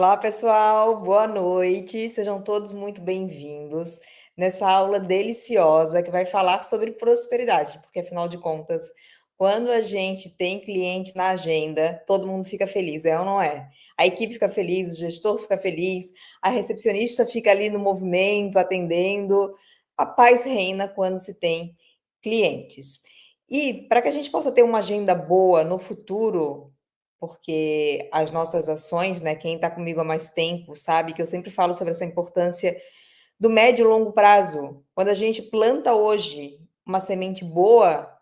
Olá, pessoal, boa noite. Sejam todos muito bem-vindos nessa aula deliciosa que vai falar sobre prosperidade, porque afinal de contas, quando a gente tem cliente na agenda, todo mundo fica feliz, é ou não é? A equipe fica feliz, o gestor fica feliz, a recepcionista fica ali no movimento, atendendo. A paz reina quando se tem clientes. E para que a gente possa ter uma agenda boa no futuro, porque as nossas ações, né, quem está comigo há mais tempo sabe que eu sempre falo sobre essa importância do médio e longo prazo. Quando a gente planta hoje uma semente boa,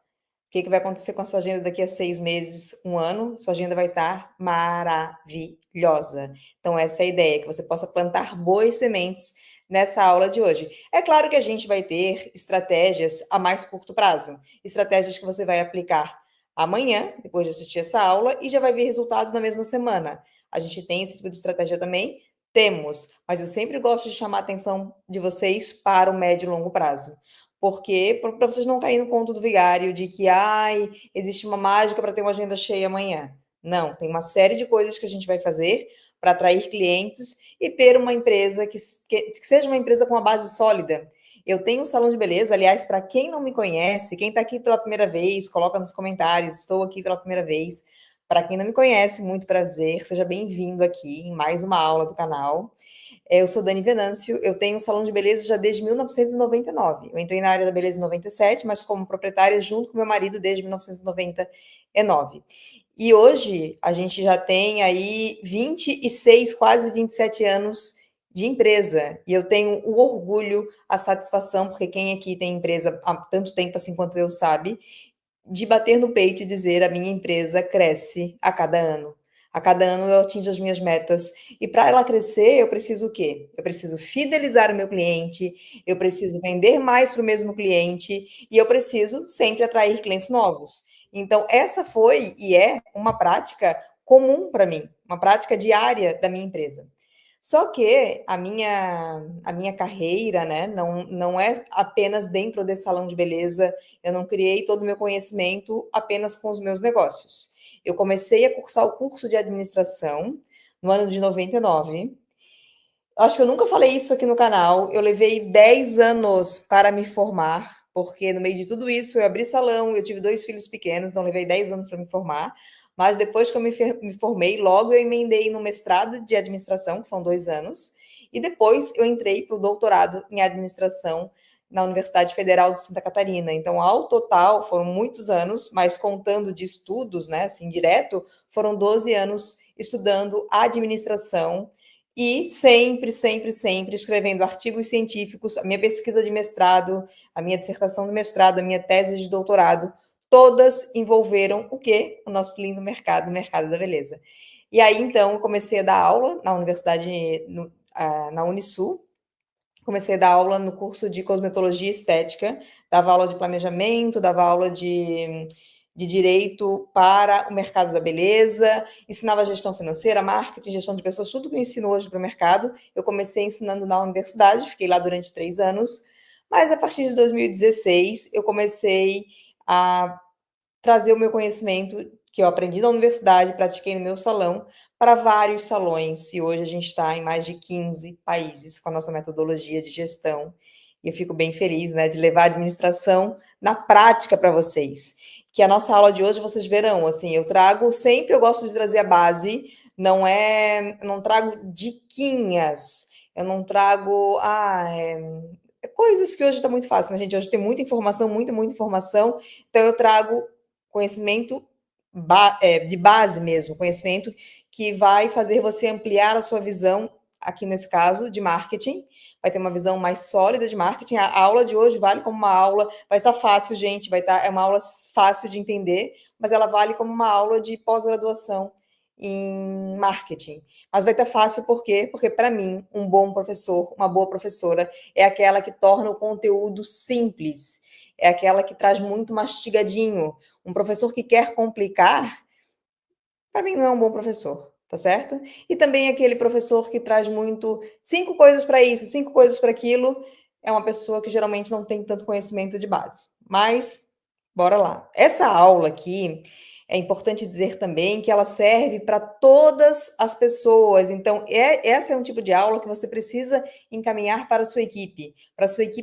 o que vai acontecer com a sua agenda daqui a 6 meses, um ano? Sua agenda vai estar maravilhosa. Então, essa é a ideia, que você possa plantar boas sementes nessa aula de hoje. É claro que a gente vai ter estratégias a mais curto prazo, estratégias que você vai aplicar amanhã, depois de assistir essa aula, e já vai ver resultados na mesma semana. A gente tem esse tipo de estratégia também? Temos, mas eu sempre gosto de chamar a atenção de vocês para o médio e longo prazo. Porque para vocês não caírem no conto do vigário de que existe uma mágica para ter uma agenda cheia amanhã. Não, tem uma série de coisas que a gente vai fazer para atrair clientes e ter uma empresa que seja uma empresa com uma base sólida. Eu tenho um salão de beleza, aliás, para quem não me conhece, quem está aqui pela primeira vez, coloca nos comentários, estou aqui pela primeira vez. Para quem não me conhece, muito prazer, seja bem-vindo aqui em mais uma aula do canal. Eu sou Dani Venâncio, eu tenho um salão de beleza já desde 1999. Eu entrei na área da beleza em 97, mas como proprietária junto com meu marido desde 1999. E hoje a gente já tem aí 26, quase 27 anos de empresa. E eu tenho o orgulho, a satisfação, porque quem aqui tem empresa há tanto tempo assim quanto eu sabe, de bater no peito e dizer: a minha empresa cresce a cada ano. A cada ano eu atingo as minhas metas. E para ela crescer, eu preciso o quê? Eu preciso fidelizar o meu cliente, eu preciso vender mais para o mesmo cliente e eu preciso sempre atrair clientes novos. Então, essa foi e é uma prática comum para mim, uma prática diária da minha empresa. Só que a minha carreira, né, não é apenas dentro desse salão de beleza. Eu não criei todo o meu conhecimento apenas com os meus negócios. Eu comecei a cursar o curso de administração no ano de 99. Acho que eu nunca falei isso aqui no canal. Eu levei 10 anos para me formar, porque no meio de tudo isso eu abri salão, eu tive 2 filhos pequenos, então levei 10 anos para me formar. Mas depois que eu me formei, logo eu emendei no mestrado de administração, que são 2 anos, e depois eu entrei para o doutorado em administração na Universidade Federal de Santa Catarina. Então, ao total, foram muitos anos, mas contando de estudos, né, assim, direto, foram 12 anos estudando administração e sempre, sempre, sempre escrevendo artigos científicos. A minha pesquisa de mestrado, a minha dissertação de mestrado, a minha tese de doutorado, todas envolveram o quê? O nosso lindo mercado, o mercado da beleza. E aí, então, eu comecei a dar aula na universidade, na Unisul. Comecei a dar aula no curso de cosmetologia e estética, dava aula de planejamento, dava aula de direito para o mercado da beleza, ensinava gestão financeira, marketing, gestão de pessoas, tudo que eu ensino hoje para o mercado. Eu comecei ensinando na universidade, fiquei lá durante 3 anos, mas a partir de 2016 eu comecei a trazer o meu conhecimento que eu aprendi na universidade, pratiquei no meu salão, para vários salões. E hoje a gente está em mais de 15 países com a nossa metodologia de gestão. E eu fico bem feliz, né, de levar a administração na prática para vocês. Que a nossa aula de hoje vocês verão, assim, eu trago sempre, eu gosto de trazer a base, não trago diquinhas, eu não trago, coisas que hoje está muito fácil, né, gente? Hoje tem muita informação, muita, muita informação, então eu trago conhecimento de base mesmo, conhecimento que vai fazer você ampliar a sua visão, aqui nesse caso, de marketing. Vai ter uma visão mais sólida de marketing. A aula de hoje vale como uma aula, vai estar fácil, gente, é uma aula fácil de entender, mas ela vale como uma aula de pós-graduação em marketing. Mas vai estar fácil por quê? Porque, para mim, um bom professor, uma boa professora, é aquela que torna o conteúdo simples, é aquela que traz muito mastigadinho. Um professor que quer complicar, para mim não é um bom professor, tá certo? E também aquele professor que traz muito 5 coisas para isso, 5 coisas para aquilo, é uma pessoa que geralmente não tem tanto conhecimento de base. Mas bora lá. Essa aula aqui, É importante dizer também que ela serve para todas as pessoas. Então, essa é um tipo de aula que você precisa encaminhar para a sua equipe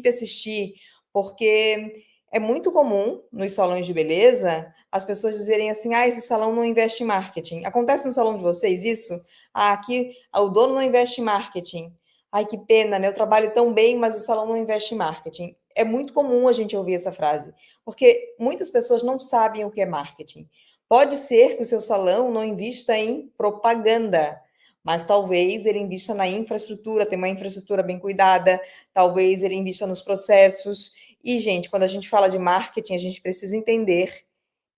assistir, porque é muito comum nos salões de beleza as pessoas dizerem assim: ah, esse salão não investe em marketing. Acontece no salão de vocês isso? Ah, aqui o dono não investe em marketing. Ai, que pena, né? Eu trabalho tão bem, mas o salão não investe em marketing. É muito comum a gente ouvir essa frase, porque muitas pessoas não sabem o que é marketing. Pode ser que o seu salão não invista em propaganda, mas talvez ele invista na infraestrutura, tem uma infraestrutura bem cuidada, talvez ele invista nos processos. E, gente, quando a gente fala de marketing, a gente precisa entender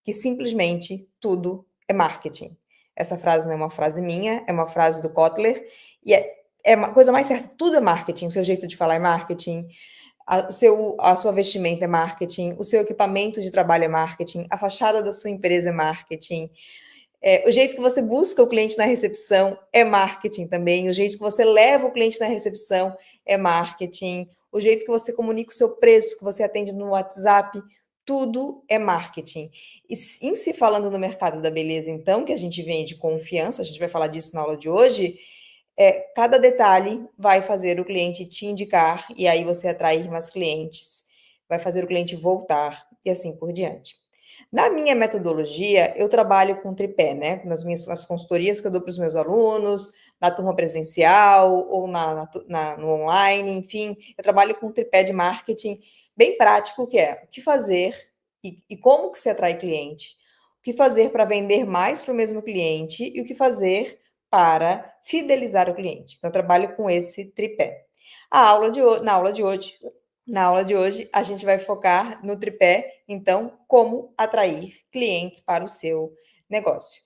que simplesmente tudo é marketing. Essa frase não é uma frase minha, é uma frase do Kotler, e é uma coisa mais certa, tudo é marketing, o seu jeito de falar é marketing, a sua vestimenta é marketing, o seu equipamento de trabalho é marketing, a fachada da sua empresa é marketing, o jeito que você busca o cliente na recepção é marketing também, o jeito que você leva o cliente na recepção é marketing, o jeito que você comunica o seu preço, que você atende no WhatsApp, tudo é marketing. E em se falando no mercado da beleza, então, que a gente vende confiança, a gente vai falar disso na aula de hoje, cada detalhe vai fazer o cliente te indicar e aí você atrair mais clientes, vai fazer o cliente voltar e assim por diante. Na minha metodologia, eu trabalho com tripé, né? Nas consultorias que eu dou para os meus alunos, na turma presencial ou no online, enfim, eu trabalho com tripé de marketing bem prático, que é o que fazer e como que se atrai cliente, o que fazer para vender mais para o mesmo cliente e o que fazer para fidelizar o cliente. Então, eu trabalho com esse tripé. Na aula de hoje, a gente vai focar no tripé, então, como atrair clientes para o seu negócio.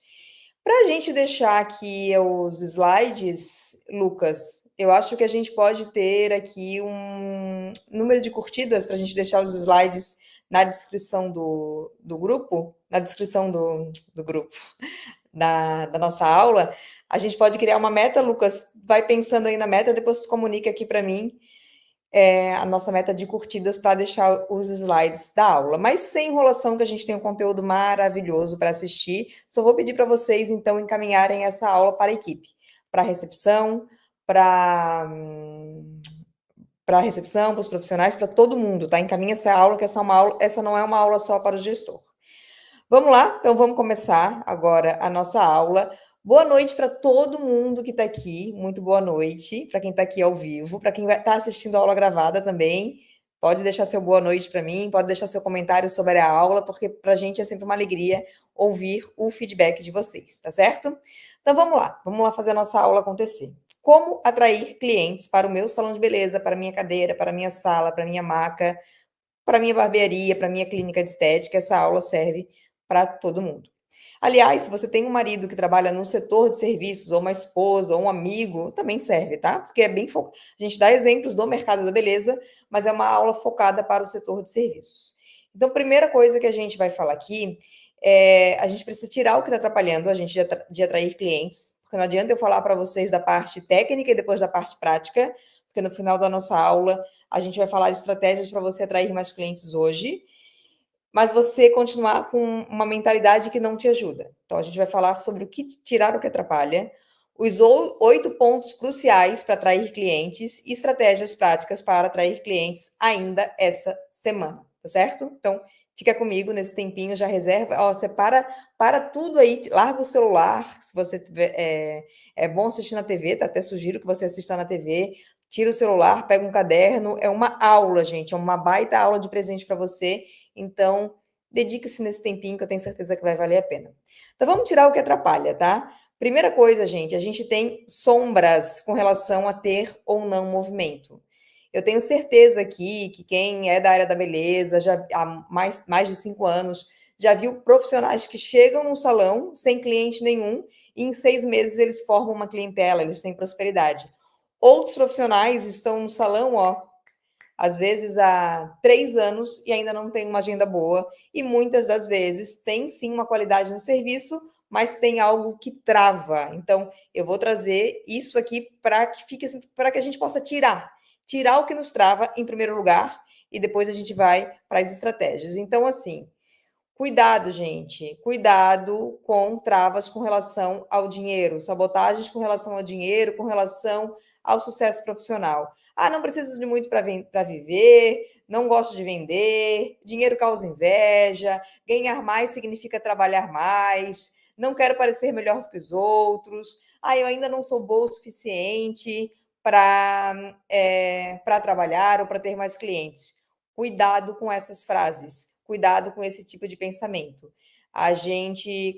Para a gente deixar aqui os slides, Lucas, eu acho que a gente pode ter aqui um número de curtidas para a gente deixar os slides na descrição do grupo, na descrição do grupo, da nossa aula. A gente pode criar uma meta, Lucas, vai pensando aí na meta, depois tu comunica aqui para mim a nossa meta de curtidas para deixar os slides da aula. Mas sem enrolação, que a gente tem um conteúdo maravilhoso para assistir. Só vou pedir para vocês, então, encaminharem essa aula para a equipe, para a recepção, para a recepção, para os profissionais, para todo mundo, tá? Encaminha essa aula, que essa não é uma aula só para o gestor. Vamos lá? Então vamos começar agora a nossa aula. Boa noite para todo mundo que está aqui. Muito boa noite para quem está aqui ao vivo, para quem está assistindo a aula gravada também. Pode deixar seu boa noite para mim, pode deixar seu comentário sobre a aula, porque para a gente é sempre uma alegria ouvir o feedback de vocês, tá certo? Então vamos lá fazer a nossa aula acontecer. Como atrair clientes para o meu salão de beleza, para a minha cadeira, para a minha sala, para a minha maca, para a minha barbearia, para a minha clínica de estética, essa aula serve para todo mundo. Aliás, se você tem um marido que trabalha no setor de serviços, ou uma esposa, ou um amigo, também serve, tá? Porque é bem focado. A gente dá exemplos do mercado da beleza, mas é uma aula focada para o setor de serviços. Então, primeira coisa que a gente vai falar aqui a gente precisa tirar o que está atrapalhando a gente de atrair clientes, porque não adianta eu falar para vocês da parte técnica e depois da parte prática, porque no final da nossa aula a gente vai falar de estratégias para você atrair mais clientes hoje, mas você continuar com uma mentalidade que não te ajuda. Então, a gente vai falar sobre o que tirar o que atrapalha, os 8 pontos cruciais para atrair clientes e estratégias práticas para atrair clientes ainda essa semana, tá certo? Então, fica comigo nesse tempinho, já reserva, separa para tudo aí, larga o celular, se você tiver, é bom assistir na TV, tá? Até sugiro que você assista na TV, tira o celular, pega um caderno, é uma aula, gente, é uma baita aula de presente para você, então dedique-se nesse tempinho que eu tenho certeza que vai valer a pena. Então vamos tirar o que atrapalha, tá? Primeira coisa, gente, a gente tem sombras com relação a ter ou não movimento. Eu tenho certeza aqui que quem é da área da beleza, já há mais de 5 anos, já viu profissionais que chegam num salão sem cliente nenhum e em 6 meses eles formam uma clientela, eles têm prosperidade. Outros profissionais estão no salão, às vezes há 3 anos e ainda não tem uma agenda boa, e muitas das vezes tem sim uma qualidade no serviço, mas tem algo que trava. Então, eu vou trazer isso aqui para que fique assim, para que a gente possa tirar o que nos trava em primeiro lugar, e depois a gente vai para as estratégias. Então, assim, Cuidado, gente, cuidado com travas com relação ao dinheiro, sabotagens com relação ao dinheiro, com relação ao sucesso profissional. Ah, não preciso de muito para viver, não gosto de vender, dinheiro causa inveja, ganhar mais significa trabalhar mais, não quero parecer melhor do que os outros, ah, eu ainda não sou boa o suficiente para trabalhar ou para ter mais clientes. Cuidado com essas frases, cuidado com esse tipo de pensamento.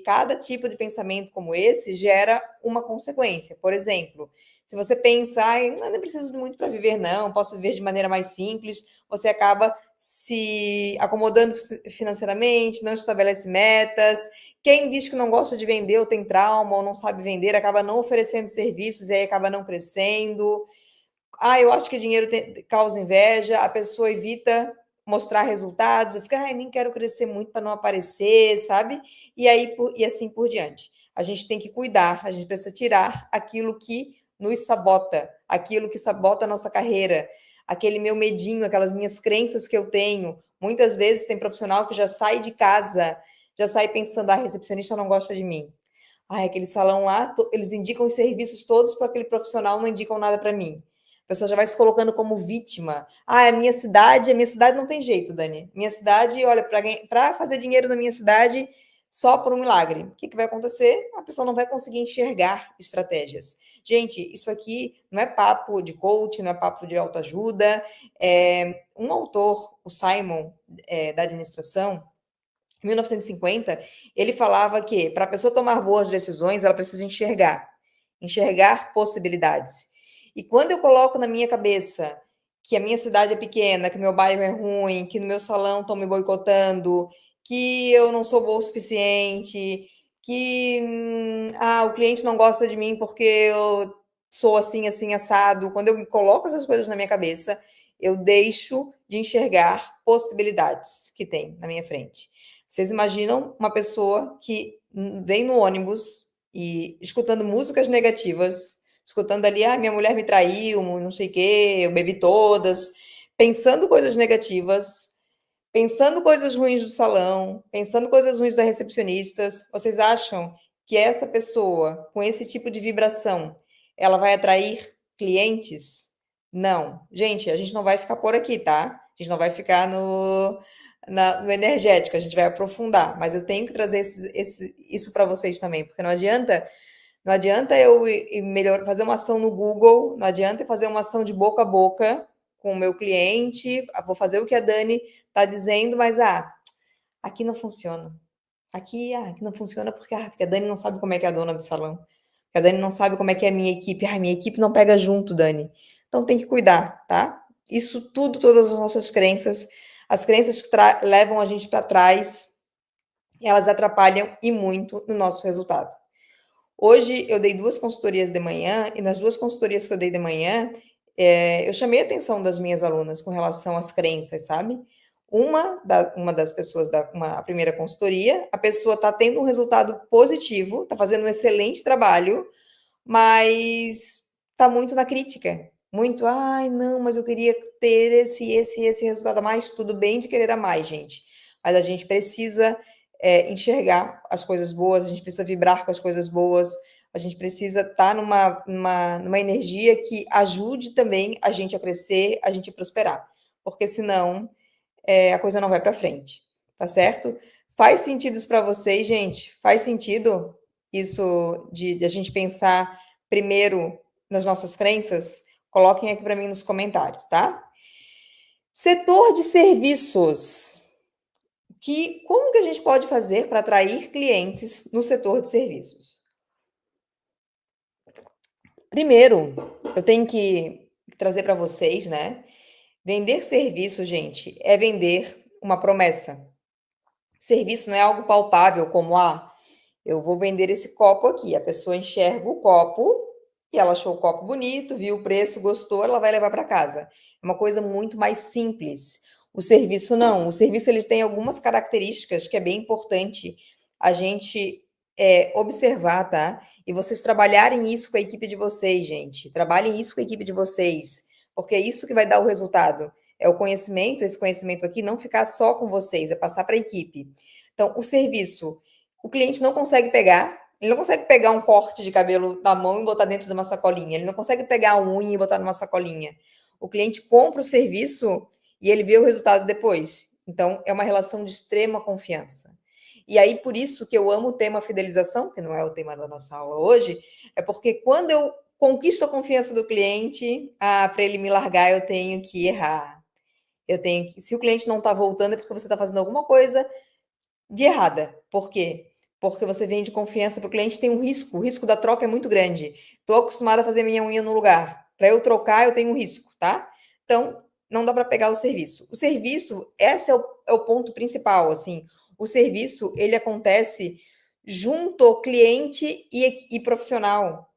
Cada tipo de pensamento como esse gera uma consequência. Por exemplo, se você pensa, eu não preciso de muito para viver, não, posso viver de maneira mais simples, você acaba se acomodando financeiramente, não estabelece metas. Quem diz que não gosta de vender ou tem trauma ou não sabe vender, acaba não oferecendo serviços e aí acaba não crescendo. Ah, eu acho que dinheiro causa inveja, a pessoa evita mostrar resultados, fica, nem quero crescer muito para não aparecer, sabe? E assim por diante. A gente tem que cuidar, a gente precisa tirar aquilo que nos sabota, aquilo que sabota a nossa carreira, aquele meu medinho, aquelas minhas crenças que eu tenho. Muitas vezes tem profissional que já sai de casa, já sai pensando, a recepcionista não gosta de mim. Aquele salão lá, eles indicam os serviços todos para aquele profissional, não indicam nada para mim. A pessoa já vai se colocando como vítima. É a minha cidade não tem jeito, Dani. Minha cidade, olha, para fazer dinheiro na minha cidade, só por um milagre. O que vai acontecer? A pessoa não vai conseguir enxergar estratégias. Gente, isso aqui não é papo de coach, não é papo de autoajuda. Um autor, o Simon, da administração, em 1950, ele falava que para a pessoa tomar boas decisões, ela precisa enxergar possibilidades. E quando eu coloco na minha cabeça que a minha cidade é pequena, que meu bairro é ruim, que no meu salão estão me boicotando, que eu não sou boa o suficiente, que o cliente não gosta de mim porque eu sou assim, assim, assado. Quando eu coloco essas coisas na minha cabeça, eu deixo de enxergar possibilidades que tem na minha frente. Vocês imaginam uma pessoa que vem no ônibus e escutando músicas negativas, escutando ali, minha mulher me traiu, não sei o quê, eu bebi todas, pensando coisas negativas, pensando coisas ruins do salão, pensando coisas ruins da recepcionistas. Vocês acham que essa pessoa, com esse tipo de vibração, ela vai atrair clientes? Não. Gente, a gente não vai ficar por aqui, tá? A gente não vai ficar no energético, a gente vai aprofundar, mas eu tenho que trazer isso para vocês também, porque não adianta eu fazer uma ação no Google, não adianta eu fazer uma ação de boca a boca com o meu cliente, vou fazer o que a Dani está dizendo, mas aqui não funciona. Aqui não funciona porque a Dani não sabe como é que é a dona do salão. Porque a Dani não sabe como é que é a minha equipe. Minha equipe não pega junto, Dani. Então tem que cuidar, tá? Isso tudo, todas as nossas crenças, as crenças que levam a gente para trás, elas atrapalham e muito no nosso resultado. Hoje eu dei 2 consultorias de manhã e nas 2 consultorias que eu dei de manhã, eu chamei a atenção das minhas alunas com relação às crenças, sabe. Uma das pessoas a primeira consultoria, a pessoa está tendo um resultado positivo, está fazendo um excelente trabalho, mas está muito na crítica, muito: "Ai, não, mas eu queria ter esse resultado a mais", tudo bem de querer a mais, gente, mas a gente precisa, enxergar as coisas boas, a gente precisa vibrar com as coisas boas, a gente precisa estar numa energia que ajude também a gente a crescer, a gente a prosperar, porque senão, a coisa não vai para frente, tá certo? Faz sentido isso para vocês, gente? Faz sentido isso de a gente pensar primeiro nas nossas crenças? Coloquem aqui para mim nos comentários, tá? Setor de serviços. Como que a gente pode fazer para atrair clientes no setor de serviços? Primeiro, eu tenho que trazer para vocês, né? Vender serviço, gente, é vender uma promessa. Serviço não é algo palpável, como eu vou vender esse copo aqui. A pessoa enxerga o copo e ela achou o copo bonito, viu o preço, gostou, ela vai levar para casa. É uma coisa muito mais simples. O serviço não. O serviço ele tem algumas características que é bem importante a gente observar, tá? E vocês trabalharem isso com a equipe de vocês, gente. Trabalhem isso com a equipe de vocês, porque é isso que vai dar o resultado. É o conhecimento, esse conhecimento aqui não ficar só com vocês, é passar para a equipe. Então, o serviço, o cliente não consegue pegar, ele não consegue pegar um corte de cabelo na mão e botar dentro de uma sacolinha, ele não consegue pegar a unha e botar numa sacolinha. O cliente compra o serviço e ele vê o resultado depois. Então, é uma relação de extrema confiança. E aí, por isso que eu amo o tema fidelização, que não é o tema da nossa aula hoje, é porque quando eu conquisto a confiança do cliente, para ele me largar, eu tenho que errar. Eu tenho que, se o cliente não está voltando, é porque você está fazendo alguma coisa de errada. Por quê? Porque você vende confiança para o cliente, tem um risco. O risco da troca é muito grande. Estou acostumada a fazer minha unha no lugar. Para eu trocar, eu tenho um risco, tá? Então, não dá para pegar o serviço. O serviço, esse é o ponto principal, assim. O serviço, ele acontece junto ao cliente e profissional.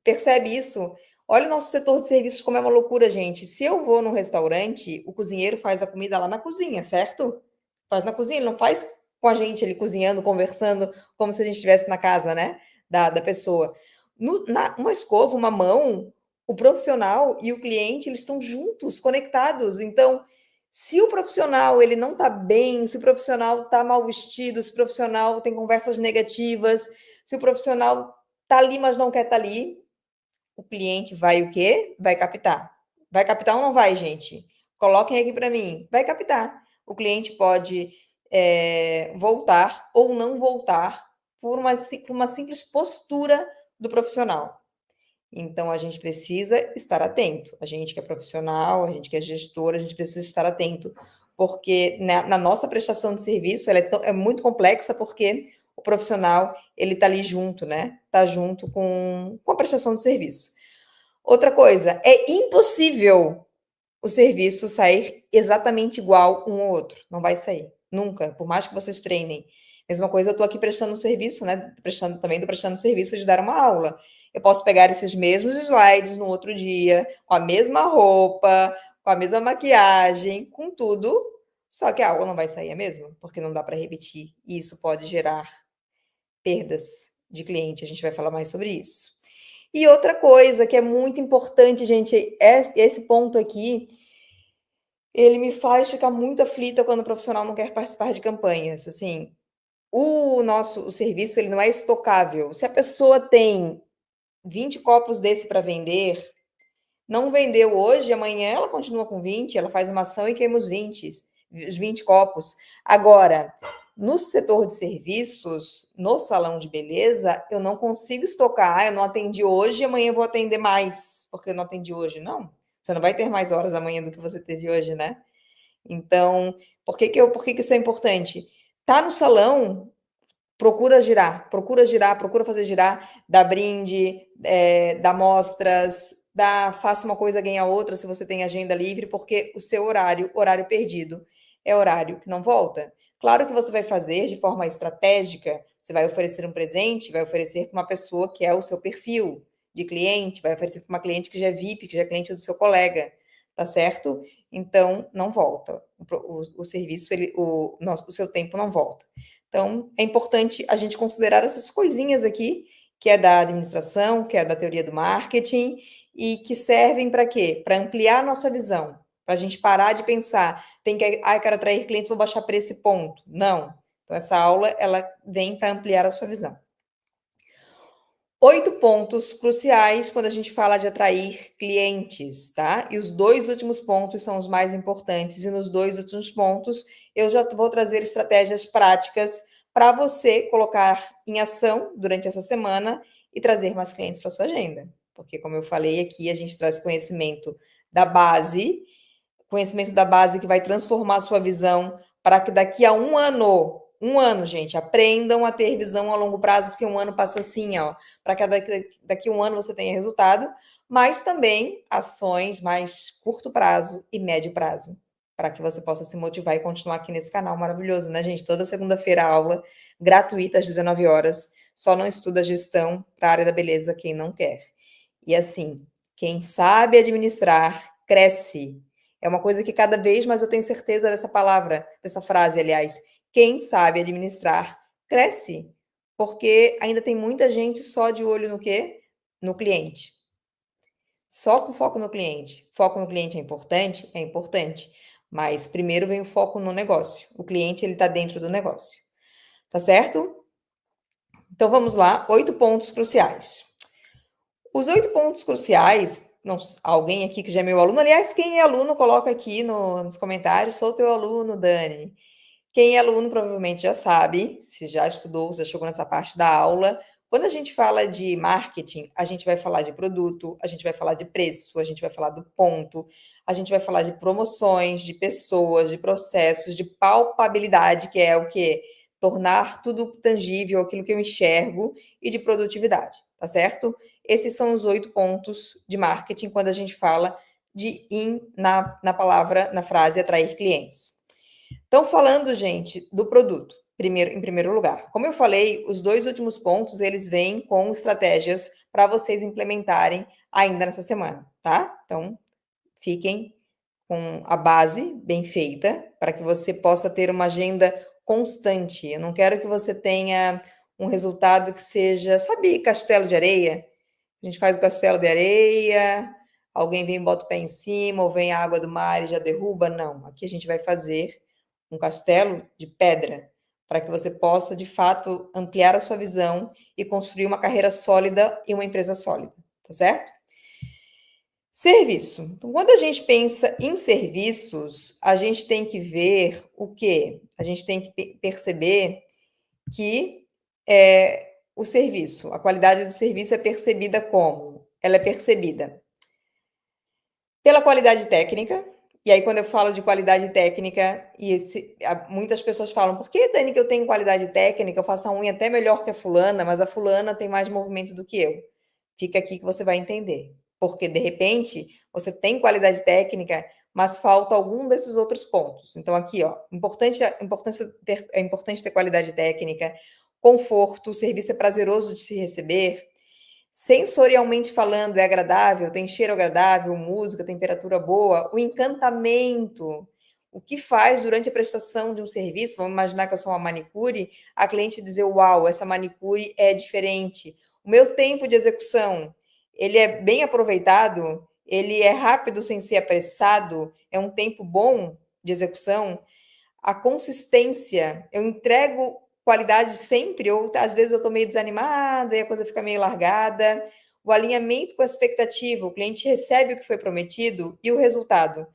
Percebe isso? Olha o nosso setor de serviços como é uma loucura, gente. Se eu vou num restaurante, o cozinheiro faz a comida lá na cozinha, certo? Faz na cozinha, ele não faz com a gente ali cozinhando, conversando, como se a gente estivesse na casa, né? Da pessoa. Uma escova, uma mão, o profissional e o cliente, eles estão juntos, conectados. Então, se o profissional ele não está bem, se o profissional está mal vestido, se o profissional tem conversas negativas, se o profissional está ali, mas não quer estar ali, o cliente vai o quê? Vai captar. Vai captar ou não vai, gente? Coloquem aqui para mim. Vai captar. O cliente pode voltar ou não voltar por uma simples postura do profissional. Então, a gente precisa estar atento. A gente que é profissional, a gente que é gestor, a gente precisa estar atento, porque na nossa prestação de serviço, ela é muito complexa, porque o profissional, ele está ali junto, né? Está junto com a prestação de serviço. Outra coisa, é impossível o serviço sair exatamente igual um ao outro. Não vai sair, nunca, por mais que vocês treinem. Mesma coisa, eu estou aqui prestando um serviço, né? Estou prestando serviço de dar uma aula. Eu posso pegar esses mesmos slides no outro dia, com a mesma roupa, com a mesma maquiagem, com tudo, só que a aula não vai sair a mesma, porque não dá para repetir. E isso pode gerar perdas de cliente. A gente vai falar mais sobre isso. E outra coisa que é muito importante, gente, esse ponto aqui, ele me faz ficar muito aflita quando o profissional não quer participar de campanhas. Assim, o serviço, ele não é estocável. Se a pessoa tem 20 copos desse para vender, não vendeu hoje, amanhã ela continua com 20, ela faz uma ação e queima os 20 copos. Agora, no setor de serviços, no salão de beleza, eu não consigo estocar. Eu não atendi hoje, amanhã eu vou atender mais, porque eu não atendi hoje. Não, você não vai ter mais horas amanhã do que você teve hoje, né? Então, por que isso é importante? Tá no salão, procura girar, procura fazer girar, dá brinde, dá mostras, faça uma coisa, ganha outra, se você tem agenda livre, porque o seu horário perdido, é horário que não volta. Claro que você vai fazer de forma estratégica, você vai oferecer um presente, vai oferecer para uma pessoa que é o seu perfil de cliente, vai oferecer para uma cliente que já é VIP, que já é cliente do seu colega, tá certo? Então, não volta. O serviço, o seu tempo não volta. Então, é importante a gente considerar essas coisinhas aqui, que é da administração, que é da teoria do marketing, e que servem para quê? Para ampliar a nossa visão, para a gente parar de pensar, quero atrair clientes, vou baixar preço e ponto. Não. Então, essa aula, ela vem para ampliar a sua visão. 8 pontos cruciais quando a gente fala de atrair clientes, tá? E os 2 últimos pontos são os mais importantes, e nos 2 últimos pontos eu já vou trazer estratégias práticas para você colocar em ação durante essa semana e trazer mais clientes para sua agenda. Porque, como eu falei aqui, a gente traz conhecimento da base que vai transformar a sua visão para que daqui a um ano, gente, aprendam a ter visão a longo prazo, porque um ano passou assim, ó, para que daqui a um ano você tenha resultado, mas também ações mais curto prazo e médio prazo, para que você possa se motivar e continuar aqui nesse canal maravilhoso, né, gente? Toda segunda-feira aula gratuita às 19 horas, só não estuda gestão para a área da beleza quem não quer. E assim, quem sabe administrar, cresce. É uma coisa que cada vez mais eu tenho certeza dessa palavra, dessa frase, aliás. Quem sabe administrar, cresce. Porque ainda tem muita gente só de olho no quê? No cliente. Só com foco no cliente. Foco no cliente é importante? É importante. Mas primeiro vem o foco no negócio. O cliente, ele está dentro do negócio. tá certo? Então vamos lá, 8 pontos cruciais. Os 8 pontos cruciais, não, alguém aqui que já é meu aluno, aliás, quem é aluno, coloca aqui nos comentários, sou teu aluno, Dani. Quem é aluno provavelmente já sabe, se já estudou, se já chegou nessa parte da aula. Quando a gente fala de marketing, a gente vai falar de produto, a gente vai falar de preço, a gente vai falar do ponto, a gente vai falar de promoções, de pessoas, de processos, de palpabilidade, que é o que? Tornar tudo tangível, aquilo que eu enxergo, e de produtividade, tá certo? Esses são os 8 pontos de marketing quando a gente fala de na palavra, na frase atrair clientes. Então, falando, gente, do produto, em primeiro lugar. Como eu falei, os 2 últimos pontos, eles vêm com estratégias para vocês implementarem ainda nessa semana, tá? Então, fiquem com a base bem feita, para que você possa ter uma agenda constante. Eu não quero que você tenha um resultado que seja, sabe, castelo de areia? A gente faz o castelo de areia, alguém vem e bota o pé em cima, ou vem a água do mar e já derruba. Não, aqui a gente vai fazer um castelo de pedra, para que você possa, de fato, ampliar a sua visão e construir uma carreira sólida e uma empresa sólida, tá certo? Serviço. Então, quando a gente pensa em serviços, a gente tem que ver o quê? A gente tem que perceber que o serviço, a qualidade do serviço é percebida como? Ela é percebida pela qualidade técnica. E aí, quando eu falo de qualidade técnica, muitas pessoas falam, por que, Dani, que eu tenho qualidade técnica? Eu faço a unha até melhor que a fulana, mas a fulana tem mais movimento do que eu. Fica aqui que você vai entender. Porque, de repente, você tem qualidade técnica, mas falta algum desses outros pontos. Então, aqui, ó, é importante ter qualidade técnica, conforto, o serviço é prazeroso de se receber, sensorialmente falando, é agradável, tem cheiro agradável, música, temperatura boa, o encantamento. O que faz durante a prestação de um serviço, vamos imaginar que eu sou uma manicure, a cliente dizer, uau, essa manicure é diferente. O meu tempo de execução, ele é bem aproveitado, ele é rápido sem ser apressado, é um tempo bom de execução. A consistência, eu entrego qualidade sempre, ou às vezes eu estou meio desanimada e a coisa fica meio largada. O alinhamento com a expectativa, o cliente recebe o que foi prometido e o resultado. O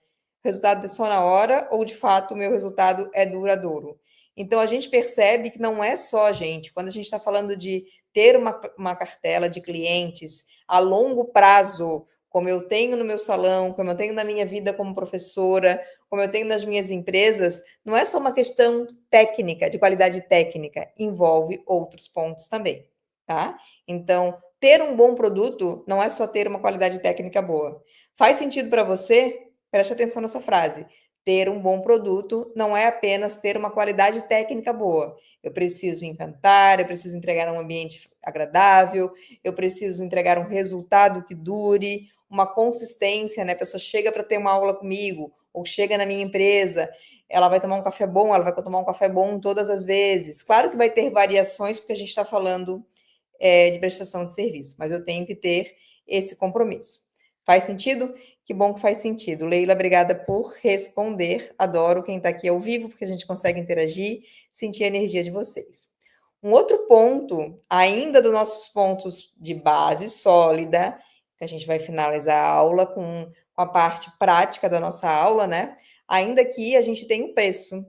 resultado é só na hora ou de fato o meu resultado é duradouro? Então a gente percebe que não é só, gente, quando a gente está falando de ter uma cartela de clientes a longo prazo, como eu tenho no meu salão, como eu tenho na minha vida como professora, como eu tenho nas minhas empresas, não é só uma questão técnica, de qualidade técnica, envolve outros pontos também, tá? Então, ter um bom produto não é só ter uma qualidade técnica boa. Faz sentido para você? Preste atenção nessa frase. Ter um bom produto não é apenas ter uma qualidade técnica boa. Eu preciso encantar, eu preciso entregar um ambiente agradável, eu preciso entregar um resultado que dure, uma consistência, né? A pessoa chega para ter uma aula comigo, ou chega na minha empresa, ela vai tomar um café bom, ela vai tomar um café bom todas as vezes. Claro que vai ter variações, porque a gente está falando de prestação de serviço, mas eu tenho que ter esse compromisso. Faz sentido? Que bom que faz sentido. Leila, obrigada por responder. Adoro quem está aqui ao vivo, porque a gente consegue interagir, sentir a energia de vocês. Um outro ponto, ainda dos nossos pontos de base sólida, que a gente vai finalizar a aula com a parte prática da nossa aula, né? Ainda que a gente tem o preço.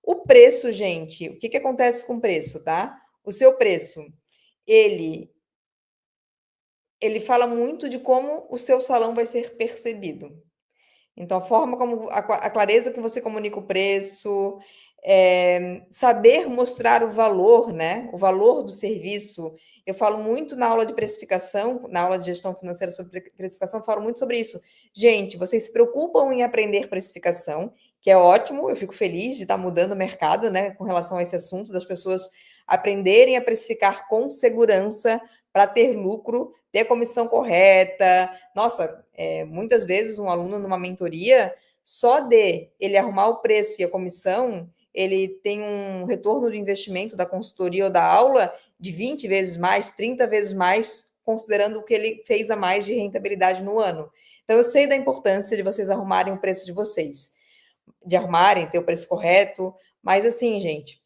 O preço, gente, o que, que acontece com o preço, tá? O seu preço, ele ele fala muito de como o seu salão vai ser percebido. Então, a forma como a clareza que você comunica o preço, saber mostrar o valor, né? O valor do serviço. Eu falo muito na aula de precificação, na aula de gestão financeira sobre precificação, eu falo muito sobre isso. Gente, vocês se preocupam em aprender precificação, que é ótimo, eu fico feliz de estar mudando o mercado, né, com relação a esse assunto, das pessoas aprenderem a precificar com segurança para ter lucro, ter a comissão correta. Nossa, muitas vezes um aluno numa mentoria, só de ele arrumar o preço e a comissão, ele tem um retorno do investimento da consultoria ou da aula de 20 vezes mais, 30 vezes mais, considerando o que ele fez a mais de rentabilidade no ano. Então, eu sei da importância de vocês arrumarem o preço de vocês, de arrumarem, ter o preço correto, mas assim, gente,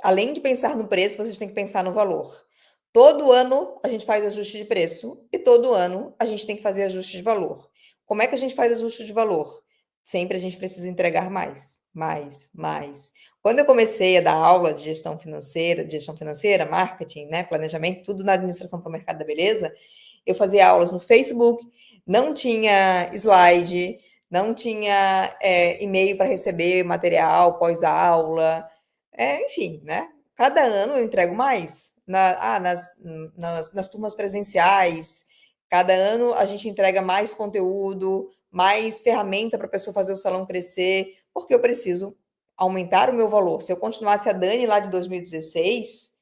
além de pensar no preço, vocês têm que pensar no valor. Todo ano a gente faz ajuste de preço e todo ano a gente tem que fazer ajuste de valor. Como é que a gente faz ajuste de valor? Sempre a gente precisa entregar mais, mais, mais. Quando eu comecei a dar aula de gestão financeira, marketing, né, planejamento, tudo na administração para o mercado da beleza, eu fazia aulas no Facebook, não tinha slide, não tinha e-mail para receber material pós-aula, enfim, né? Cada ano eu entrego mais. Nas turmas presenciais, cada ano a gente entrega mais conteúdo, mais ferramenta para a pessoa fazer o salão crescer, porque eu preciso aumentar o meu valor. Se eu continuasse a Dani lá de 2016,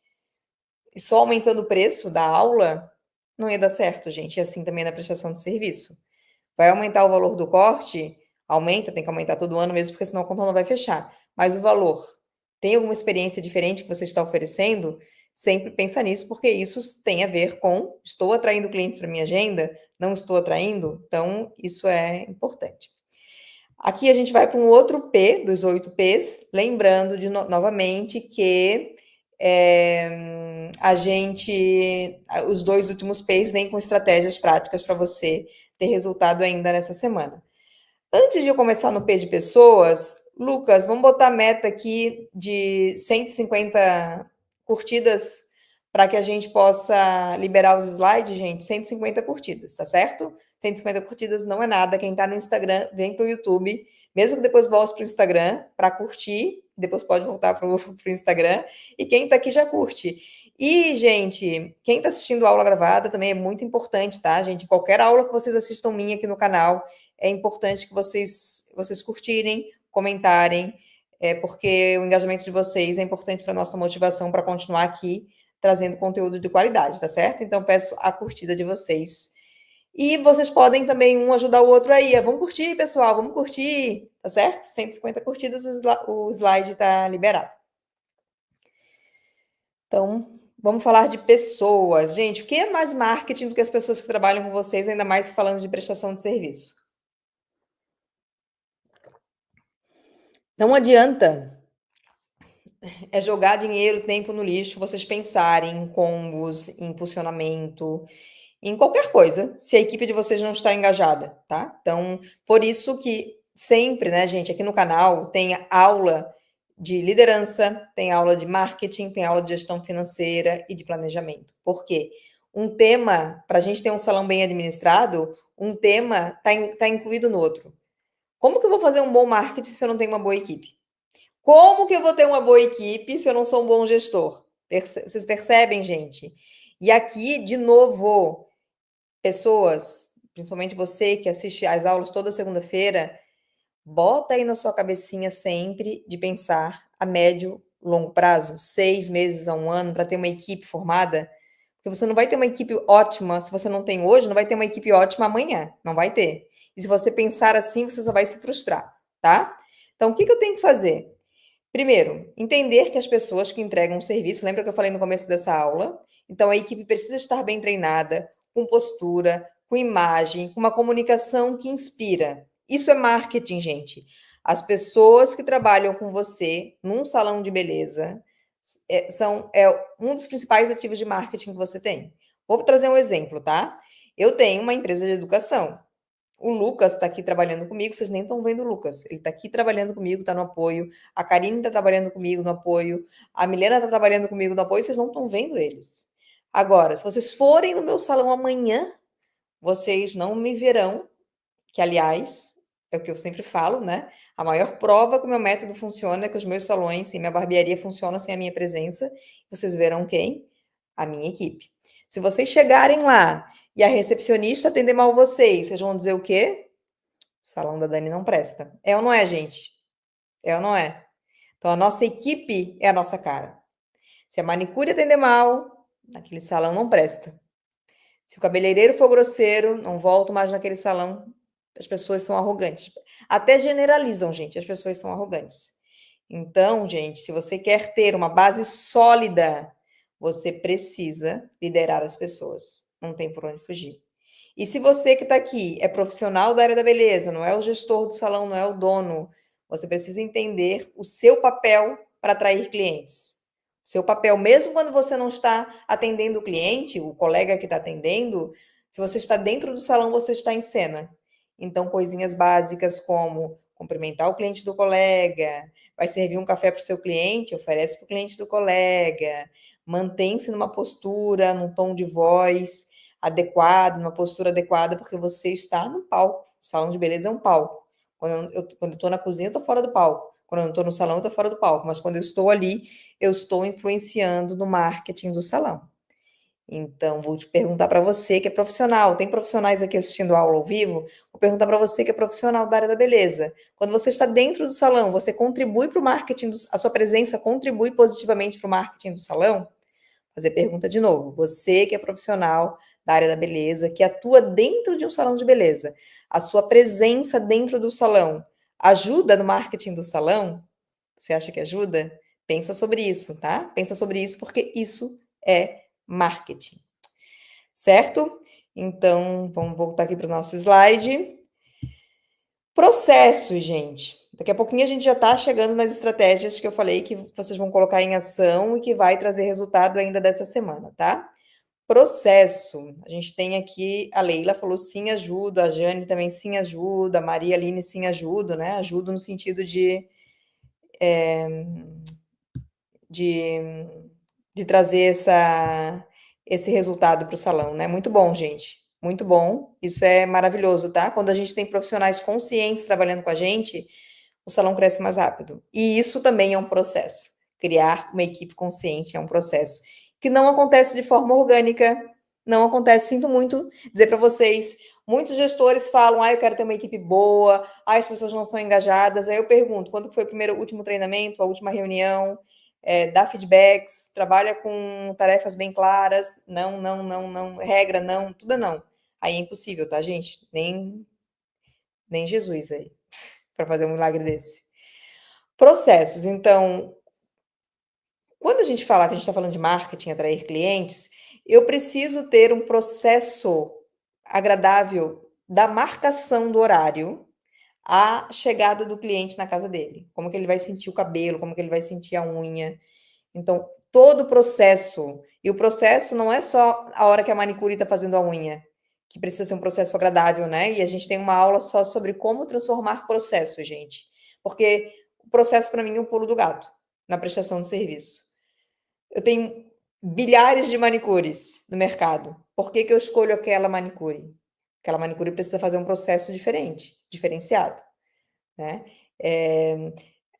e só aumentando o preço da aula, não ia dar certo, gente. E assim também na prestação de serviço. Vai aumentar o valor do corte? Aumenta, tem que aumentar todo ano mesmo, porque senão a conta não vai fechar. Mas o valor, tem alguma experiência diferente que você está oferecendo? Sempre pensa nisso, porque isso tem a ver com estou atraindo clientes para minha agenda? Não estou atraindo? Então, isso é importante. Aqui a gente vai para um outro P dos 8 Ps, lembrando novamente que os 2 últimos Ps vêm com estratégias práticas para você ter resultado ainda nessa semana. Antes de eu começar no P de pessoas, Lucas, vamos botar a meta aqui de 150 curtidas para que a gente possa liberar os slides, gente. 150 curtidas, tá certo? 150 curtidas não é nada. Quem está no Instagram, vem para o YouTube. Mesmo que depois volte para o Instagram para curtir, depois pode voltar para o Instagram. E quem está aqui já curte. E, gente, quem está assistindo a aula gravada também é muito importante, tá, gente? Qualquer aula que vocês assistam minha aqui no canal, é importante que vocês curtirem, comentarem, porque o engajamento de vocês é importante para a nossa motivação para continuar aqui trazendo conteúdo de qualidade, tá certo? Então, peço a curtida de vocês. E vocês podem também um ajudar o outro aí. Vamos curtir, pessoal, vamos curtir, tá certo? 150 curtidas, o slide está liberado. Então, vamos falar de pessoas. Gente, o que é mais marketing do que as pessoas que trabalham com vocês, ainda mais falando de prestação de serviço? Não adianta jogar dinheiro, tempo no lixo, vocês pensarem em combos, em impulsionamento, em qualquer coisa, se a equipe de vocês não está engajada, tá? Então, por isso que sempre, né, gente, aqui no canal tem aula de liderança, tem aula de marketing, tem aula de gestão financeira e de planejamento. Por quê? Um tema, para a gente ter um salão bem administrado, um tema está incluído no outro. Como que eu vou fazer um bom marketing se eu não tenho uma boa equipe? Como que eu vou ter uma boa equipe se eu não sou um bom gestor? Vocês percebem, gente? E aqui, de novo, pessoas, principalmente você que assiste às aulas toda segunda-feira, bota aí na sua cabecinha sempre de pensar a médio, longo prazo, 6 meses a um ano, para ter uma equipe formada. Porque você não vai ter uma equipe ótima se você não tem hoje, não vai ter uma equipe ótima amanhã. Não vai ter. E se você pensar assim, você só vai se frustrar, tá? Então, o que eu tenho que fazer? Primeiro, entender que as pessoas que entregam um serviço, lembra que eu falei no começo dessa aula? Então, a equipe precisa estar bem treinada, com postura, com imagem, com uma comunicação que inspira. Isso é marketing, gente. As pessoas que trabalham com você num salão de beleza são um dos principais ativos de marketing que você tem. Vou trazer um exemplo, tá? Eu tenho uma empresa de educação. O Lucas está aqui trabalhando comigo, vocês nem estão vendo o Lucas. Ele está aqui trabalhando comigo, está no apoio. A Karine está trabalhando comigo no apoio. A Milena está trabalhando comigo no apoio, vocês não estão vendo eles. Agora, se vocês forem no meu salão amanhã, vocês não me verão, que aliás, é o que eu sempre falo, né? A maior prova que o meu método funciona é que os meus salões e minha barbearia funcionam sem a minha presença. Vocês verão quem? A minha equipe. Se vocês chegarem lá e a recepcionista atender mal vocês vão dizer o quê? O salão da Dani não presta. É ou não é, gente? É ou não é? Então, a nossa equipe é a nossa cara. Se a manicure atender mal, aquele salão não presta. Se o cabeleireiro for grosseiro, não volto mais naquele salão. As pessoas são arrogantes. Até generalizam, gente. As pessoas são arrogantes. Então, gente, se você quer ter uma base sólida, você precisa liderar as pessoas. Não tem por onde fugir. E se você que está aqui é profissional da área da beleza, não é o gestor do salão, não é o dono, você precisa entender o seu papel para atrair clientes. Seu papel, mesmo quando você não está atendendo o cliente, o colega que está atendendo, se você está dentro do salão, você está em cena. Então, coisinhas básicas como cumprimentar o cliente do colega, vai servir um café para o seu cliente, oferece para o cliente do colega, mantém-se numa postura, num tom de voz adequado, numa postura adequada, porque você está no palco. O salão de beleza é um palco. Quando eu estou na cozinha, eu estou fora do palco. Quando eu não estou no salão, eu estou fora do palco. Mas quando eu estou ali, eu estou influenciando no marketing do salão. Então, vou te perguntar para você que é profissional. Tem profissionais aqui assistindo a aula ao vivo? Vou perguntar para você que é profissional da área da beleza. Quando você está dentro do salão, você contribui para o marketing, a sua presença contribui positivamente para o marketing do salão? Fazer pergunta de novo. Você que é profissional da área da beleza, que atua dentro de um salão de beleza, a sua presença dentro do salão ajuda no marketing do salão? Você acha que ajuda? Pensa sobre isso, tá? Pensa sobre isso porque isso é marketing, certo? Então, vamos voltar aqui para o nosso slide. Processos, gente. Daqui a pouquinho a gente já está chegando nas estratégias que eu falei que vocês vão colocar em ação e que vai trazer resultado ainda dessa semana, tá? Processo. A gente tem aqui, a Leila falou sim, ajuda, a Jane também sim ajuda, a Maria Aline sim ajuda, né? Ajuda no sentido de, de trazer esse resultado para o salão, né? Muito bom, gente. Muito bom. Isso é maravilhoso, tá? Quando a gente tem profissionais conscientes trabalhando com a gente, o salão cresce mais rápido. E isso também é um processo. Criar uma equipe consciente é um processo que não acontece de forma orgânica, não acontece. Sinto muito dizer para vocês. Muitos gestores falam, eu quero ter uma equipe boa, as pessoas não são engajadas. Aí eu pergunto, quando foi o último treinamento, a última reunião, dá feedbacks, trabalha com tarefas bem claras, não, não, não, não, regra não, tudo não. Aí é impossível, tá, gente? Nem Jesus aí, para fazer um milagre desse. Processos. Então, quando a gente fala que a gente está falando de marketing, atrair clientes, eu preciso ter um processo agradável da marcação do horário à chegada do cliente na casa dele. Como que ele vai sentir o cabelo, como que ele vai sentir a unha. Então, todo o processo, e o processo não é só a hora que a manicure está fazendo a unha, que precisa ser um processo agradável, né? E a gente tem uma aula só sobre como transformar processos, gente. Porque o processo, para mim, é o pulo do gato na prestação de serviço. Eu tenho bilhares de manicures no mercado. Por que que eu escolho aquela manicure? Aquela manicure precisa fazer um processo diferente, diferenciado, né?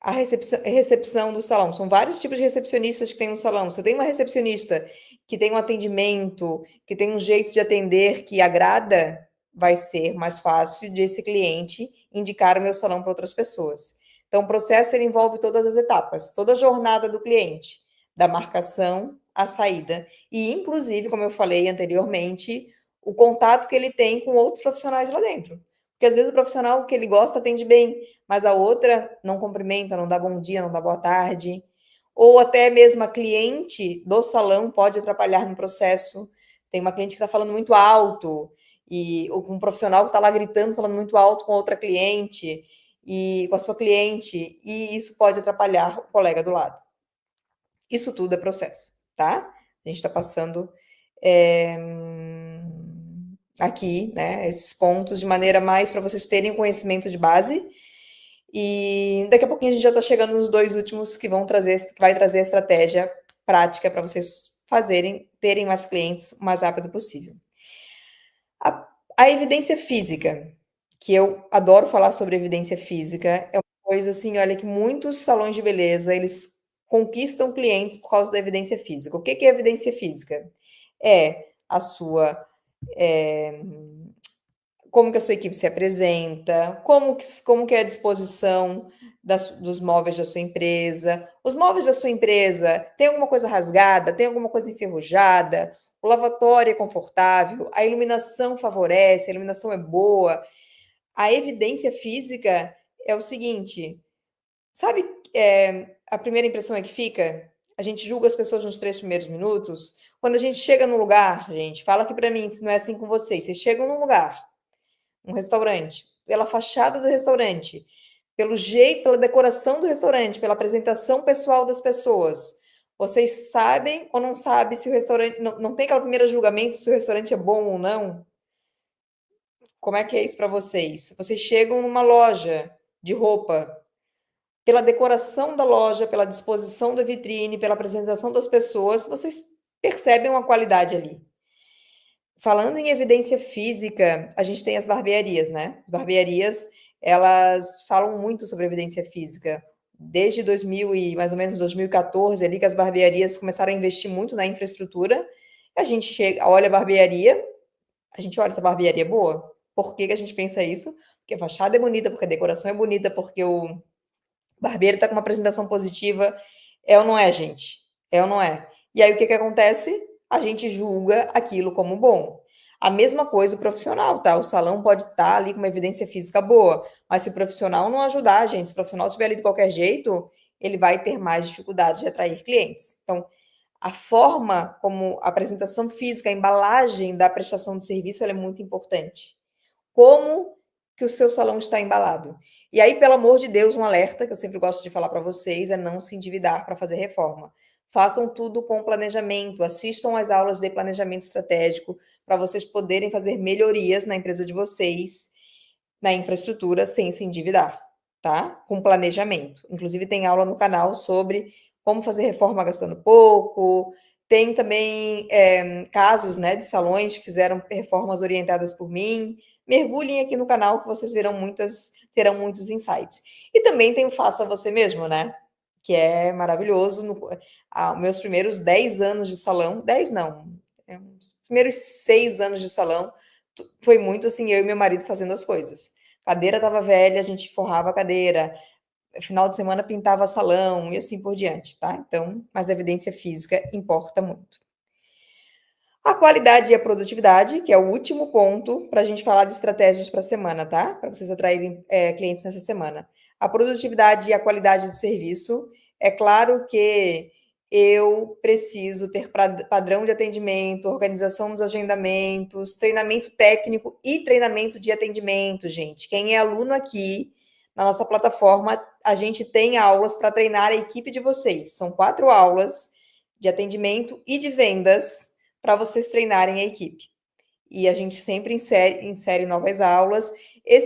A recepção do salão. São vários tipos de recepcionistas que tem no salão. Se eu tenho uma recepcionista que tem um atendimento, que tem um jeito de atender que agrada, vai ser mais fácil de esse cliente indicar o meu salão para outras pessoas. Então, o processo ele envolve todas as etapas, toda a jornada do cliente, da marcação à saída. E, inclusive, como eu falei anteriormente, o contato que ele tem com outros profissionais lá dentro. Porque às vezes o profissional que ele gosta atende bem, mas a outra não cumprimenta, não dá bom dia, não dá boa tarde. Ou até mesmo a cliente do salão pode atrapalhar no processo. Tem uma cliente que está falando muito alto, ou um profissional que está lá gritando, falando muito alto com outra cliente, e com a sua cliente, e isso pode atrapalhar o colega do lado. Isso tudo é processo, tá? A gente está passando aqui, né, esses pontos de maneira mais para vocês terem conhecimento de base. E daqui a pouquinho a gente já está chegando nos dois últimos que vai trazer a estratégia prática para vocês terem mais clientes o mais rápido possível. A evidência física, que eu adoro falar sobre evidência física, é uma coisa assim, olha, que muitos salões de beleza, eles conquistam clientes por causa da evidência física. O que é evidência física? É a sua como que a sua equipe se apresenta, como que é a disposição dos móveis da sua empresa. Os móveis da sua empresa tem alguma coisa rasgada, tem alguma coisa enferrujada, o lavatório é confortável, a iluminação favorece, a iluminação é boa. A evidência física é o seguinte, sabe, a primeira impressão é que fica? A gente julga as pessoas nos 3 primeiros minutos. Quando a gente chega no lugar, gente, fala aqui para mim se não é assim com vocês. Vocês chegam num lugar, um restaurante, pela fachada do restaurante, pelo jeito, pela decoração do restaurante, pela apresentação pessoal das pessoas. Vocês sabem ou não sabem se o restaurante... Não tem aquele primeiro julgamento se o restaurante é bom ou não? Como é que é isso para vocês? Vocês chegam numa loja de roupa, pela decoração da loja, pela disposição da vitrine, pela apresentação das pessoas, vocês percebem uma qualidade ali. Falando em evidência física, a gente tem as barbearias, né? As barbearias, elas falam muito sobre evidência física. Desde 2000 e mais ou menos 2014, ali que as barbearias começaram a investir muito na infraestrutura. A gente chega, olha a barbearia, a gente olha essa barbearia é boa. Por que que a gente pensa isso? Porque a fachada é bonita, porque a decoração é bonita, porque o barbeiro está com uma apresentação positiva. É ou não é, gente? É ou não é? E aí o que que acontece? A gente julga aquilo como bom. A mesma coisa o profissional, tá? O salão pode estar ali com uma evidência física boa, mas se o profissional não ajudar, gente, se o profissional estiver ali de qualquer jeito, ele vai ter mais dificuldade de atrair clientes. Então, a forma como a apresentação física, a embalagem da prestação de serviço, ela é muito importante. Como que o seu salão está embalado? E aí, pelo amor de Deus, um alerta que eu sempre gosto de falar para vocês é não se endividar para fazer reforma. Façam tudo com planejamento, assistam às aulas de planejamento estratégico para vocês poderem fazer melhorias na empresa de vocês, na infraestrutura, sem se endividar, tá? Com planejamento. Inclusive, tem aula no canal sobre como fazer reforma gastando pouco. Tem também casos, né, de salões que fizeram reformas orientadas por mim. Mergulhem aqui no canal que vocês terão muitos insights. E também tem o Faça Você Mesmo, né? Que é maravilhoso. Meus primeiros 10 anos de salão, 10 não, os primeiros 6 anos de salão, foi muito assim, eu e meu marido fazendo as coisas. A cadeira estava velha, a gente forrava a cadeira. Final de semana pintava salão e assim por diante, tá? Então, mas a evidência física importa muito. A qualidade e a produtividade, que é o último ponto para a gente falar de estratégias para a semana, tá? Para vocês atraírem clientes nessa semana. A produtividade e a qualidade do serviço. É claro que eu preciso ter padrão de atendimento, organização dos agendamentos, treinamento técnico e treinamento de atendimento, gente. Quem é aluno aqui na nossa plataforma, a gente tem aulas para treinar a equipe de vocês. São 4 aulas de atendimento e de vendas para vocês treinarem a equipe. E a gente sempre insere novas aulas.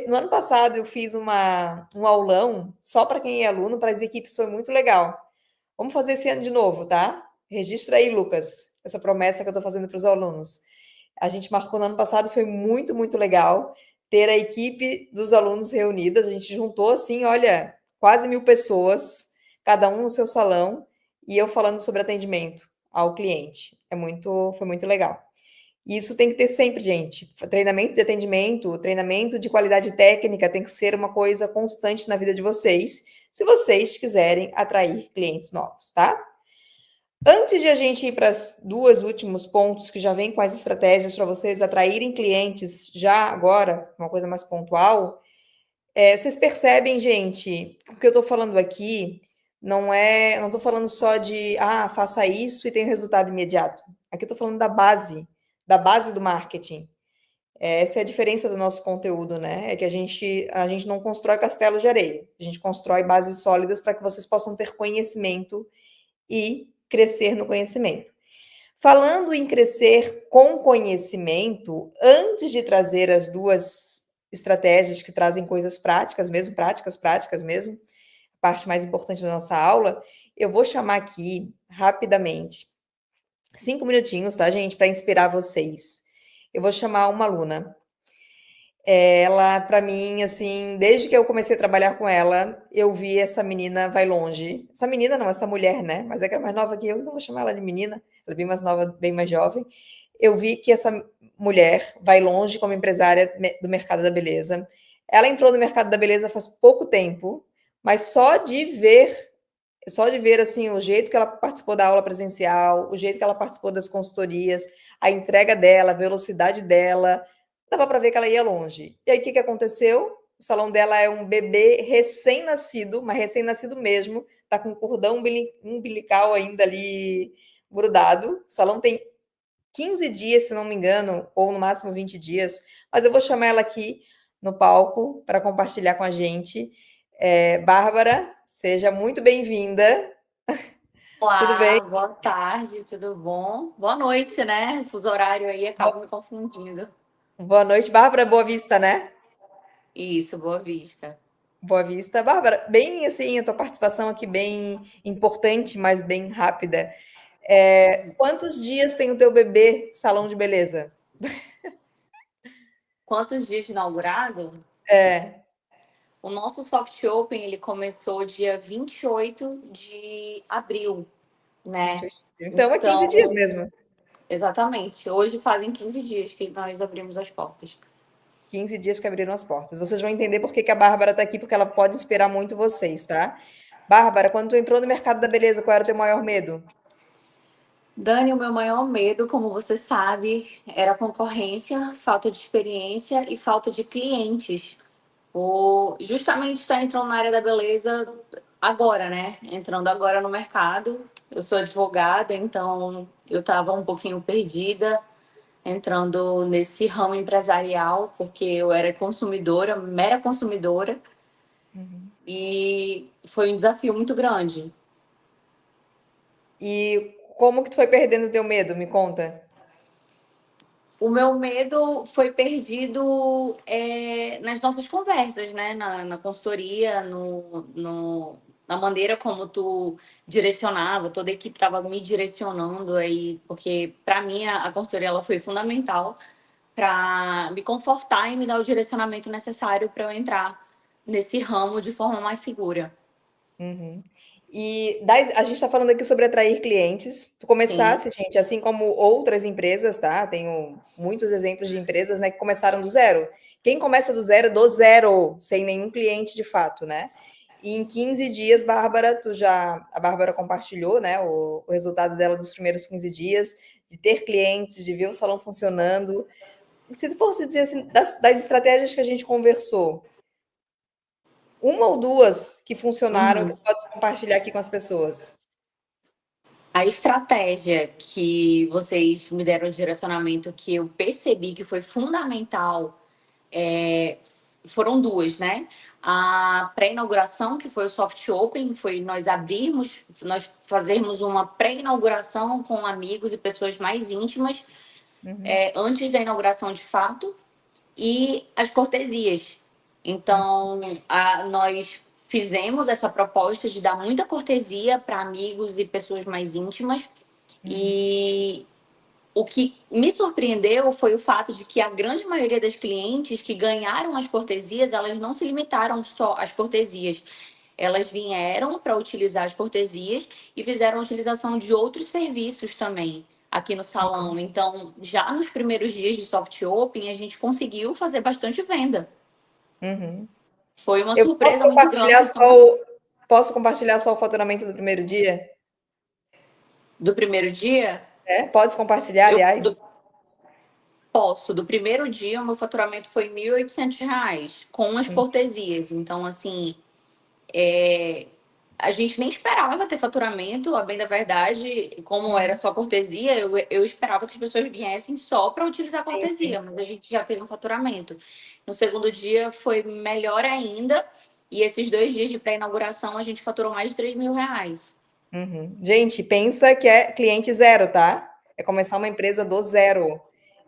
No ano passado eu fiz um aulão só para quem é aluno, para as equipes, foi muito legal. Vamos fazer esse ano de novo, tá? Registra aí, Lucas, essa promessa que eu estou fazendo para os alunos. A gente marcou no ano passado, foi muito, muito legal ter a equipe dos alunos reunidas. A gente juntou, assim, olha, quase 1.000 pessoas, cada um no seu salão, e eu falando sobre atendimento ao cliente. Foi muito legal. E isso tem que ter sempre, gente. Treinamento de atendimento, treinamento de qualidade técnica tem que ser uma coisa constante na vida de vocês, se vocês quiserem atrair clientes novos, tá? Antes de a gente ir para os 2 últimos pontos que já vem com as estratégias para vocês atraírem clientes já agora, uma coisa mais pontual, vocês percebem, gente, o que eu estou falando aqui não estou falando só de faça isso e tem resultado imediato. Aqui eu estou falando da base do marketing. Essa é a diferença do nosso conteúdo, né? É que a gente não constrói castelo de areia, a gente constrói bases sólidas para que vocês possam ter conhecimento e crescer no conhecimento. Falando em crescer com conhecimento, antes de trazer as 2 estratégias que trazem coisas práticas mesmo, práticas mesmo, a parte mais importante da nossa aula, eu vou chamar aqui rapidamente 5 minutinhos, tá, gente, para inspirar vocês. Eu vou chamar uma aluna. Ela, para mim, assim, desde que eu comecei a trabalhar com ela, eu vi essa menina vai longe. Essa menina não, essa mulher, né? Mas é que é mais nova que eu, então vou chamar ela de menina. Ela é bem mais nova, bem mais jovem. Eu vi que essa mulher vai longe como empresária do mercado da beleza. Ela entrou no mercado da beleza faz pouco tempo, mas só de ver assim o jeito que ela participou da aula presencial, o jeito que ela participou das consultorias, a entrega dela, a velocidade dela, dava para ver que ela ia longe. E aí o que aconteceu? O salão dela é um bebê recém-nascido, mas recém-nascido mesmo, tá com o cordão umbilical ainda ali grudado. O salão tem 15 dias, se não me engano, ou no máximo 20 dias, mas eu vou chamar ela aqui no palco para compartilhar com a gente. Bárbara, seja muito bem-vinda. Tudo bem? Olá, boa tarde, tudo bom? Boa noite, né? O fuso horário aí acaba me confundindo. Boa noite, Bárbara. Boa Vista, né? Isso, Boa Vista. Boa Vista. Bárbara, bem assim, a tua participação aqui bem importante, mas bem rápida. Quantos dias tem o teu bebê salão de beleza? Quantos dias de inaugurado? É, O nosso soft open ele começou dia 28 de abril, né? 28 dias. Então é 15 dias Então, mesmo. exatamente, hoje fazem 15 dias que nós abrimos as portas. 15 dias que abriram as portas. Vocês vão entender por que que a Bárbara está aqui, porque ela pode inspirar muito vocês, tá? Bárbara, quando tu entrou no mercado da beleza, qual era o teu maior medo? Dani, o meu maior medo, como você sabe, era concorrência, falta de experiência e falta de clientes. Justamente está entrando na área da beleza agora, né? Entrando agora no mercado. Eu sou advogada, então eu estava um pouquinho perdida entrando nesse ramo empresarial, porque eu era consumidora, mera consumidora, Uhum. e foi um desafio muito grande. E como que tu foi perdendo o teu medo? Me conta. O meu medo foi perdido nas nossas conversas, né? Na consultoria, na maneira como tu direcionava, toda a equipe estava me direcionando aí, porque para mim a consultoria ela foi fundamental para me confortar e me dar o direcionamento necessário para eu entrar nesse ramo de forma mais segura. Uhum. A gente está falando aqui sobre atrair clientes. Tu Sim. começasse, gente, assim como outras empresas, tá? Tenho muitos exemplos de empresas, né, que começaram do zero. Quem começa do zero, sem nenhum cliente de fato, né? E em 15 dias, a Bárbara compartilhou, né, o resultado dela dos primeiros 15 dias, de ter clientes, de ver o salão funcionando. Se tu fosse dizer assim, das estratégias que a gente conversou, uma ou duas que funcionaram que Uhum. tu pode compartilhar aqui com as pessoas? A estratégia que vocês me deram de direcionamento, que eu percebi que foi fundamental, é, foram duas, né? A pré-inauguração, que foi o soft open, foi nós fazermos uma pré-inauguração com amigos e pessoas mais íntimas, Uhum, antes da inauguração de fato, e as cortesias. hum, Então, nós fizemos essa proposta de dar muita cortesia para amigos e pessoas mais íntimas. uhum, E o que me surpreendeu foi o fato de que a grande maioria das clientes que ganharam as cortesias, elas não se limitaram só às cortesias. Elas vieram para utilizar as cortesias e fizeram a utilização de outros serviços também aqui no salão. Então, já nos primeiros dias de soft open, a gente conseguiu fazer bastante venda. uhum. Foi uma Eu surpresa muito grande isso para mim. posso compartilhar só o faturamento do primeiro dia? Do primeiro dia, É, podes compartilhar, eu aliás? do, posso. Do primeiro dia, o meu faturamento foi R$ 1.800, com as Hum, cortesias. Então, assim, é, a gente nem esperava ter faturamento, a bem da verdade, como era uhum. só cortesia, eu esperava que as pessoas viessem só para utilizar a Sim, sim. cortesia, mas a gente já teve um faturamento. No segundo dia foi melhor ainda, e esses 2 dias de pré-inauguração a gente faturou mais de R$ 3.000. Uhum. Gente, pensa que é cliente zero, tá? É começar uma empresa do zero.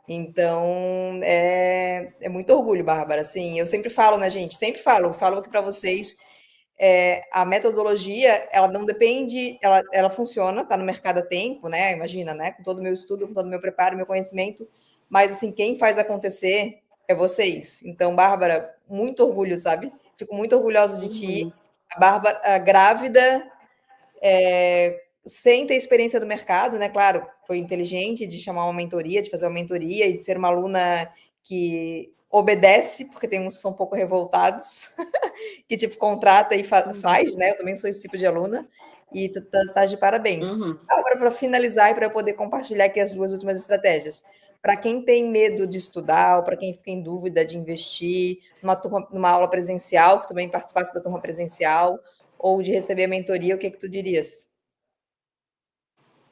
Então, é muito orgulho, Bárbara. Assim, eu sempre falo, né, gente? Sempre falo aqui para vocês. A metodologia, ela não depende, ela funciona, está no mercado há tempo, né? Imagina, né? Com todo o meu estudo, com todo o meu preparo, meu conhecimento, mas assim, quem faz acontecer é vocês. Então, Bárbara, muito orgulho, sabe? Fico muito orgulhosa de ti. Uhum, A Bárbara, a grávida, sem ter experiência do mercado, né? Claro, foi inteligente de chamar uma mentoria, de fazer uma mentoria e de ser uma aluna que obedece, porque tem uns que são um pouco revoltados, que tipo contrata e faz, né? Eu também sou esse tipo de aluna e tu tá de parabéns. uhum. Agora, para finalizar e para poder compartilhar aqui as duas últimas estratégias. Para quem tem medo de estudar, ou para quem fica em dúvida de investir numa aula presencial, que também participasse da turma presencial, ou de receber a mentoria, o que que tu dirias?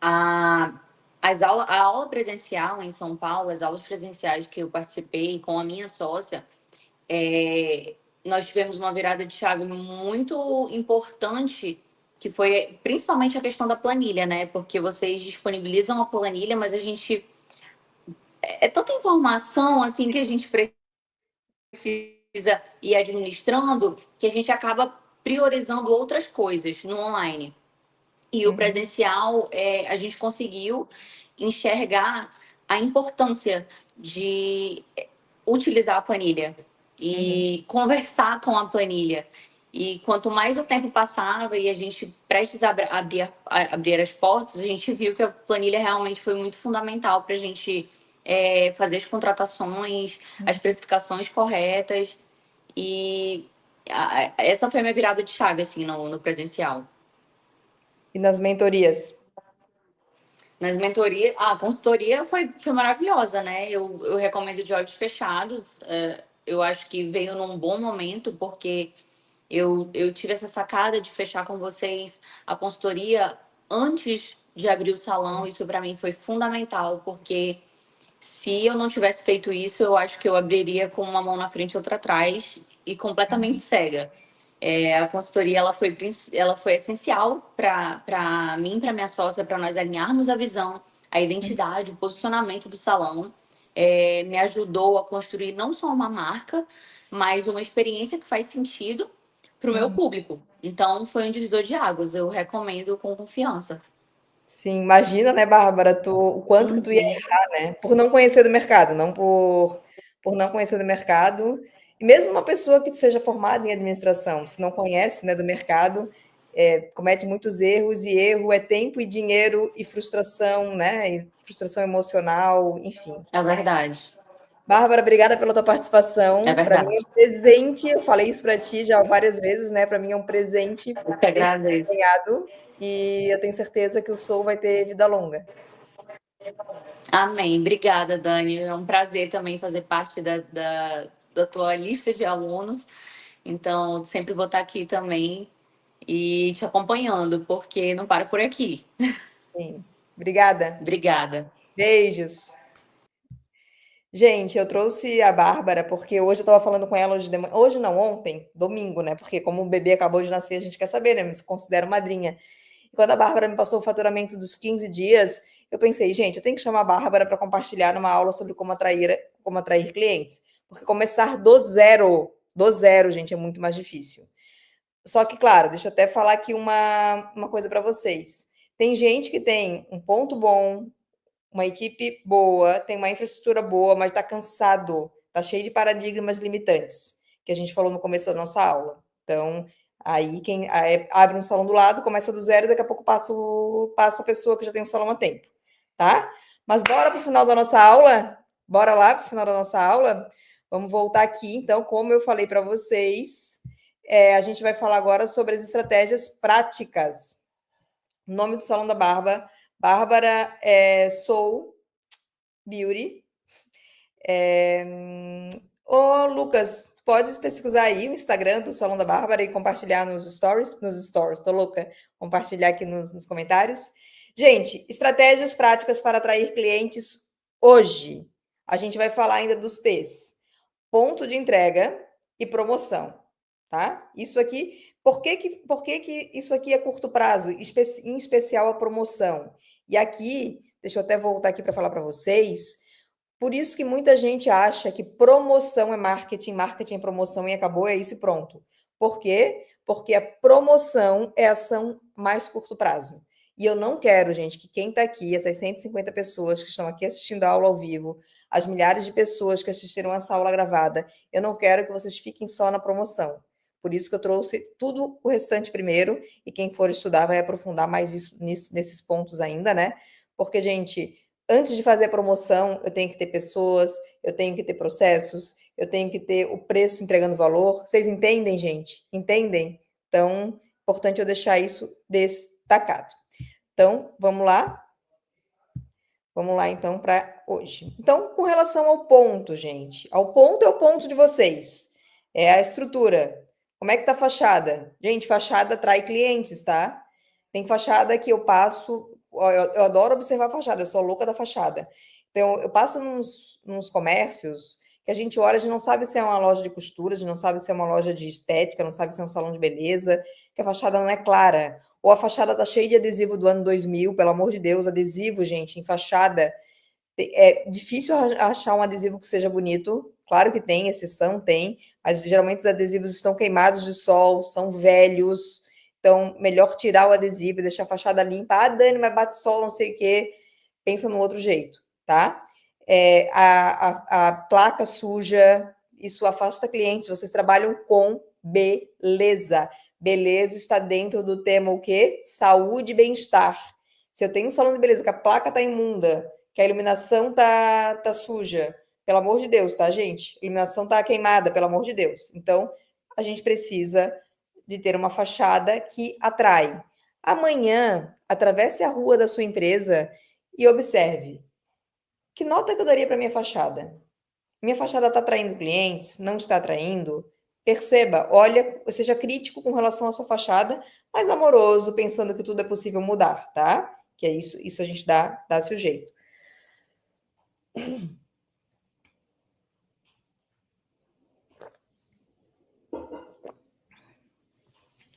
A, a aula presencial em São Paulo, as aulas presenciais que eu participei com a minha sócia, é, nós tivemos uma virada de chave muito importante que foi principalmente a questão da planilha, né? Porque vocês disponibilizam a planilha, mas a gente é tanta informação assim que a gente precisa ir administrando que a gente acaba priorizando outras coisas no online. E o Uhum, presencial, a gente conseguiu enxergar a importância de utilizar a planilha uhum, e conversar com a planilha. E quanto mais o tempo passava e a gente prestes a abrir as portas, a gente viu que a planilha realmente foi muito fundamental para a gente fazer as contratações, as uhum. precificações corretas. E essa foi a minha virada de chave assim, no presencial. E nas mentorias? Nas mentorias, a consultoria foi maravilhosa, né? Eu recomendo de olhos fechados. Eu acho que veio num bom momento, porque eu tive essa sacada de fechar com vocês a consultoria antes de abrir o salão. Isso para mim foi fundamental, porque se eu não tivesse feito isso, eu acho que eu abriria com uma mão na frente e outra atrás e completamente cega. A consultoria ela foi essencial para mim, para minha sócia, para nós alinharmos a visão, a identidade, o posicionamento do salão. Me ajudou a construir não só uma marca, mas uma experiência que faz sentido para o meu Uhum. público. Então, foi um divisor de águas. Eu recomendo com confiança. Sim, imagina, né, Bárbara, o quanto que tu ia Uhum. errar, né? Por não conhecer do mercado, não por não conhecer do mercado. E mesmo uma pessoa que seja formada em administração, se não conhece, né, do mercado, comete muitos erros, e erro é tempo e dinheiro e frustração, né? E frustração emocional, enfim. É verdade. Bárbara, obrigada pela tua É participação. Para mim é verdade. um presente, eu falei isso para ti já várias vezes, né? Para mim é um presente Eu que ter te agradeço. acompanhado, e eu tenho certeza que o Soul vai ter vida longa. Amém. Obrigada, Dani. É um prazer também fazer parte da tua lista de alunos. Então, sempre vou estar aqui também e te acompanhando, porque não para por aqui. Sim. Obrigada. Obrigada. Beijos. Gente, eu trouxe a Bárbara porque hoje eu estava falando com ela hoje de manhã. Hoje não, ontem, domingo, né? Porque como o bebê acabou de nascer, a gente quer saber, né? Me considero madrinha. E quando a Bárbara me passou o faturamento dos 15 dias, eu pensei, gente, eu tenho que chamar a Bárbara para compartilhar numa aula sobre como atrair clientes. Porque começar do zero, gente, é muito mais difícil. Só que, claro, deixa eu até falar aqui uma coisa para vocês. Tem gente que tem um ponto bom, uma equipe boa, tem uma infraestrutura boa, mas está cansado, está cheio de paradigmas limitantes, que a gente falou no começo da nossa aula. Então, aí abre um salão do lado, começa do zero, e daqui a pouco passa a pessoa que já tem um salão há tempo, tá? Mas bora para o final da nossa aula? Bora lá para o final da nossa aula? Vamos voltar aqui, então, como eu falei para vocês, a gente vai falar agora sobre as estratégias práticas. O nome do Salão da Bárbara Soul Beauty. Ô, Lucas, podes pesquisar aí o Instagram do Salão da Bárbara e compartilhar nos stories, tô louca, compartilhar aqui nos comentários. Gente, estratégias práticas para atrair clientes hoje. A gente vai falar ainda dos P's. Ponto de entrega e promoção, tá? Isso aqui, por que que isso aqui é curto prazo, em especial a promoção? E aqui, deixa eu até voltar aqui para falar para vocês, por isso que muita gente acha que promoção é marketing, marketing é promoção e acabou, é isso e pronto. Por quê? Porque a promoção é ação mais curto prazo. E eu não quero, gente, que quem está aqui, essas 150 pessoas que estão aqui assistindo a aula ao vivo, as milhares de pessoas que assistiram essa aula gravada, eu não quero que vocês fiquem só na promoção. Por isso que eu trouxe tudo o restante primeiro, e quem for estudar vai aprofundar mais nesses pontos ainda, né? Porque, gente, antes de fazer a promoção, eu tenho que ter pessoas, eu tenho que ter processos, eu tenho que ter o preço entregando valor. Vocês entendem, gente? Entendem? Então, importante eu deixar isso destacado. Então, vamos lá? Vamos lá, então, para hoje. Então, com relação ao ponto, gente. Ao ponto é o ponto de vocês. É a estrutura. Como é que tá a fachada? Gente, fachada atrai clientes, tá? Tem fachada que eu passo. Eu adoro observar a fachada, eu sou louca da fachada. Então, eu passo nos comércios que a gente olha, a gente não sabe se é uma loja de costura, a gente não sabe se é uma loja de estética, não sabe se é um salão de beleza, que a fachada não é clara. Ou a fachada tá cheia de adesivo do ano 2000, pelo amor de Deus, adesivo, gente, em fachada. É difícil achar um adesivo que seja bonito. Claro que tem, exceção tem, mas geralmente os adesivos estão queimados de sol, são velhos. Então, melhor tirar o adesivo e deixar a fachada limpa. Ah, Dani, mas bate sol, não sei o quê. Pensa no outro jeito, tá? A placa suja, isso afasta clientes. Vocês trabalham com beleza. Beleza está dentro do tema o quê? Saúde e bem-estar. Se eu tenho um salão de beleza que a placa está imunda, que a iluminação tá suja, pelo amor de Deus, tá, gente? A iluminação tá queimada, pelo amor de Deus. Então, a gente precisa de ter uma fachada que atrai. Amanhã, atravesse a rua da sua empresa e observe. Que nota que eu daria para minha fachada? Minha fachada está atraindo clientes? Não está atraindo? Perceba, olha, seja crítico com relação à sua fachada, mas amoroso, pensando que tudo é possível mudar, tá? Que é isso a gente dá seu jeito.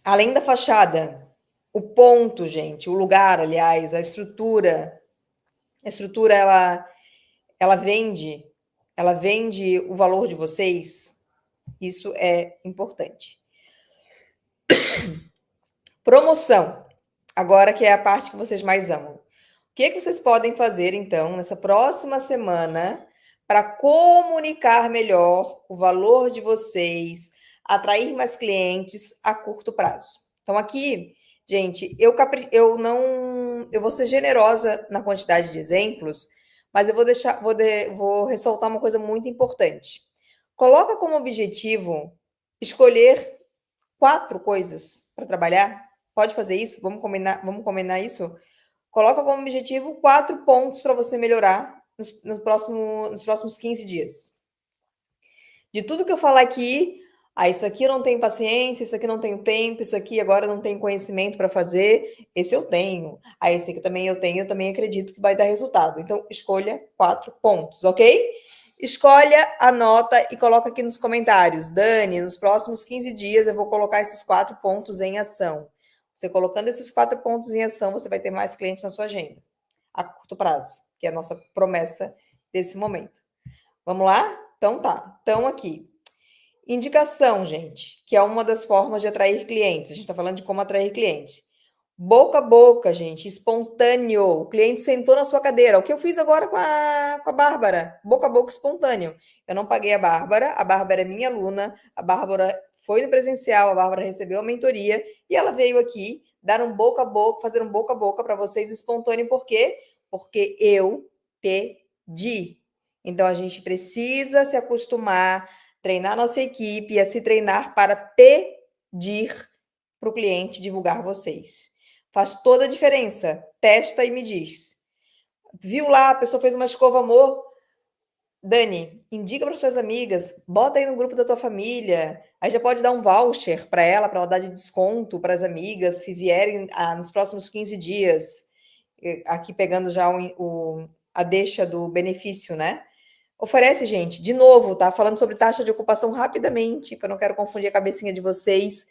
Além da fachada, o ponto, gente, o lugar, aliás, a estrutura ela vende o valor de vocês. Isso é importante. Promoção. Agora que é a parte que vocês mais amam. O que vocês podem fazer então nessa próxima semana para comunicar melhor o valor de vocês, atrair mais clientes a curto prazo? Então aqui, gente, eu não, eu vou ser generosa na quantidade de exemplos, mas eu vou ressaltar uma coisa muito importante. Coloca como objetivo escolher 4 coisas para trabalhar. Pode fazer isso? Vamos combinar isso? Coloca como objetivo 4 pontos para você melhorar nos próximos 15 dias. De tudo que eu falar aqui, isso aqui eu não tenho paciência, isso aqui não tenho tempo, isso aqui agora não tenho conhecimento para fazer, esse eu tenho. Esse aqui também eu também acredito que vai dar resultado. Então, escolha 4 pontos, ok? Escolha, anota e coloca aqui nos comentários. Dani, nos próximos 15 dias eu vou colocar esses 4 pontos em ação. Você colocando esses 4 pontos em ação, você vai ter mais clientes na sua agenda, a curto prazo, que é a nossa promessa desse momento. Vamos lá? Então tá. Então aqui. Indicação, gente, que é uma das formas de atrair clientes. A gente está falando de como atrair clientes. Boca a boca, gente, espontâneo. O cliente sentou na sua cadeira. O que eu fiz agora com a Bárbara? Boca a boca espontâneo. Eu não paguei a Bárbara é minha aluna, a Bárbara foi no presencial, a Bárbara recebeu a mentoria e ela veio aqui dar um boca a boca, fazer um boca a boca para vocês espontâneo. Por quê? Porque eu pedi. Então a gente precisa se acostumar, treinar nossa equipe a se treinar para pedir para o cliente divulgar vocês. Faz toda a diferença. Testa e me diz. Viu lá, a pessoa fez uma escova, amor. Dani, indica para suas amigas, bota aí no grupo da tua família. Aí já pode dar um voucher para ela dar de desconto para as amigas se vierem nos próximos 15 dias. Aqui pegando já a deixa do benefício, né? Oferece, gente, de novo, tá? Falando sobre taxa de ocupação rapidamente, porque eu não quero confundir a cabecinha de vocês.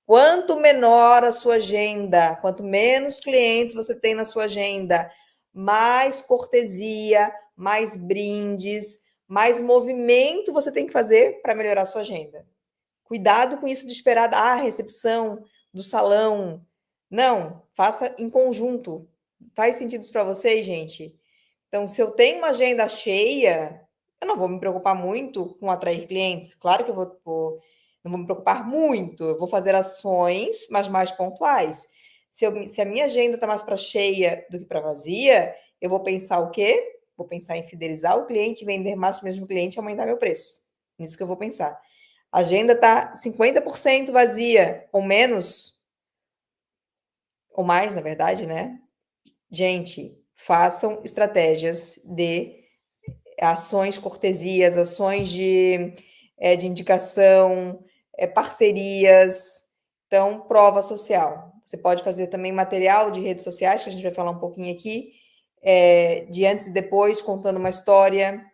Quanto menor a sua agenda, quanto menos clientes você tem na sua agenda, mais cortesia, mais brindes, mais movimento você tem que fazer para melhorar a sua agenda. Cuidado com isso de esperar a recepção do salão. Não, faça em conjunto. Faz sentido isso para vocês, gente? Então, se eu tenho uma agenda cheia, eu não vou me preocupar muito com atrair clientes. Claro que eu não vou me preocupar muito. Eu vou fazer ações, mas mais pontuais. Se a minha agenda está mais para cheia do que para vazia, eu vou pensar o quê? Vou pensar em fidelizar o cliente, vender mais para o mesmo cliente e aumentar meu preço. Nisso que eu vou pensar. A agenda está 50% vazia ou menos, ou mais, na verdade, né? Gente, façam estratégias de ações cortesias, ações de indicação, parcerias. Então, prova social. Você pode fazer também material de redes sociais, que a gente vai falar um pouquinho aqui, de antes e depois, contando uma história.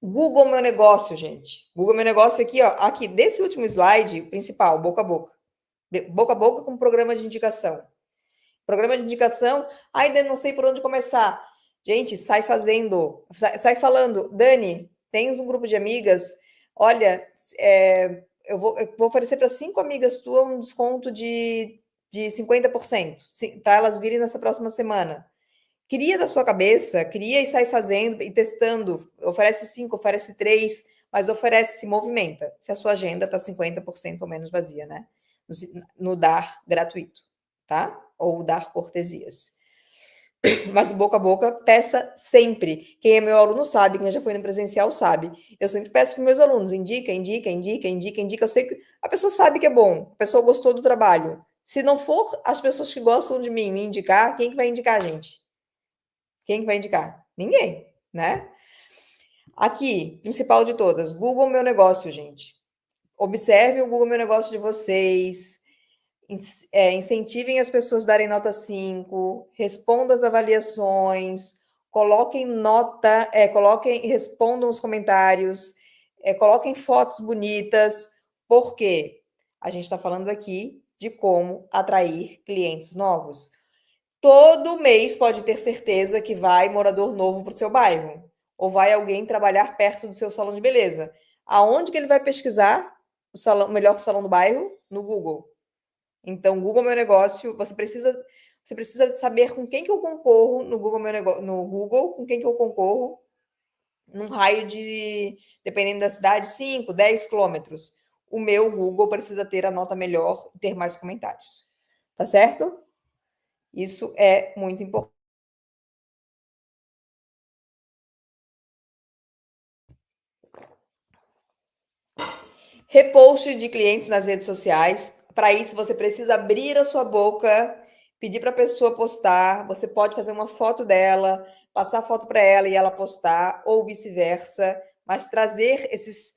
Google Meu Negócio, gente. Google Meu Negócio aqui, ó. Aqui, desse último slide, principal, boca a boca. Boca a boca com programa de indicação. Programa de indicação, ainda não sei por onde começar. Gente, sai fazendo, sai falando. Dani, tens um grupo de amigas? Olha, eu vou oferecer para 5 amigas tuas um desconto de 50%, para elas virem nessa próxima semana. Cria da sua cabeça, cria e sai fazendo e testando. Oferece 5, oferece 3, mas oferece, se movimenta. Se a sua agenda está 50% ou menos vazia, né? No dar gratuito, tá? Ou dar cortesias. Mas boca a boca, peça sempre. Quem é meu aluno sabe, quem já foi no presencial sabe. Eu sempre peço para meus alunos, indica, indica, indica, indica, indica. Eu sei que a pessoa sabe que é bom, a pessoa gostou do trabalho. Se não for as pessoas que gostam de mim me indicar, quem que vai indicar, gente? Quem que vai indicar? Ninguém, né? Aqui, principal de todas, Google Meu Negócio, gente. Observe o Google Meu Negócio de vocês, incentivem as pessoas a darem nota 5, respondam as avaliações, coloquem nota, respondam os comentários, coloquem fotos bonitas, porque a gente está falando aqui de como atrair clientes novos. Todo mês pode ter certeza que vai morador novo para o seu bairro, ou vai alguém trabalhar perto do seu salão de beleza. Aonde que ele vai pesquisar o melhor salão do bairro? No Google. Então, Google Meu Negócio, você precisa saber com quem que eu concorro no Google Meu Negócio, no Google, com quem que eu concorro num raio de, dependendo da cidade, 5, 10 quilômetros. O meu Google precisa ter a nota melhor e ter mais comentários. Tá certo? Isso é muito importante. Repost de clientes nas redes sociais. Para isso, você precisa abrir a sua boca, pedir para a pessoa postar. Você pode fazer uma foto dela, passar a foto para ela e ela postar, ou vice-versa. Mas trazer esses.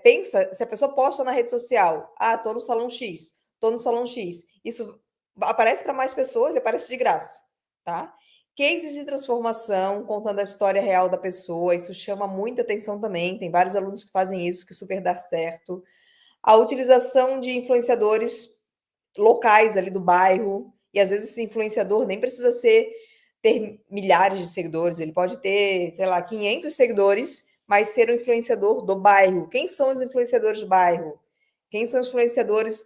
Pensa, se a pessoa posta na rede social, tô no salão X, tô no salão X. Isso aparece para mais pessoas e aparece de graça, tá? Cases de transformação, contando a história real da pessoa, isso chama muita atenção também. Tem vários alunos que fazem isso, que super dá certo. A utilização de influenciadores locais ali do bairro, e às vezes esse influenciador nem precisa ter milhares de seguidores, ele pode ter, sei lá, 500 seguidores, mas ser um influenciador do bairro. Quem são os influenciadores do bairro? Quem são os influenciadores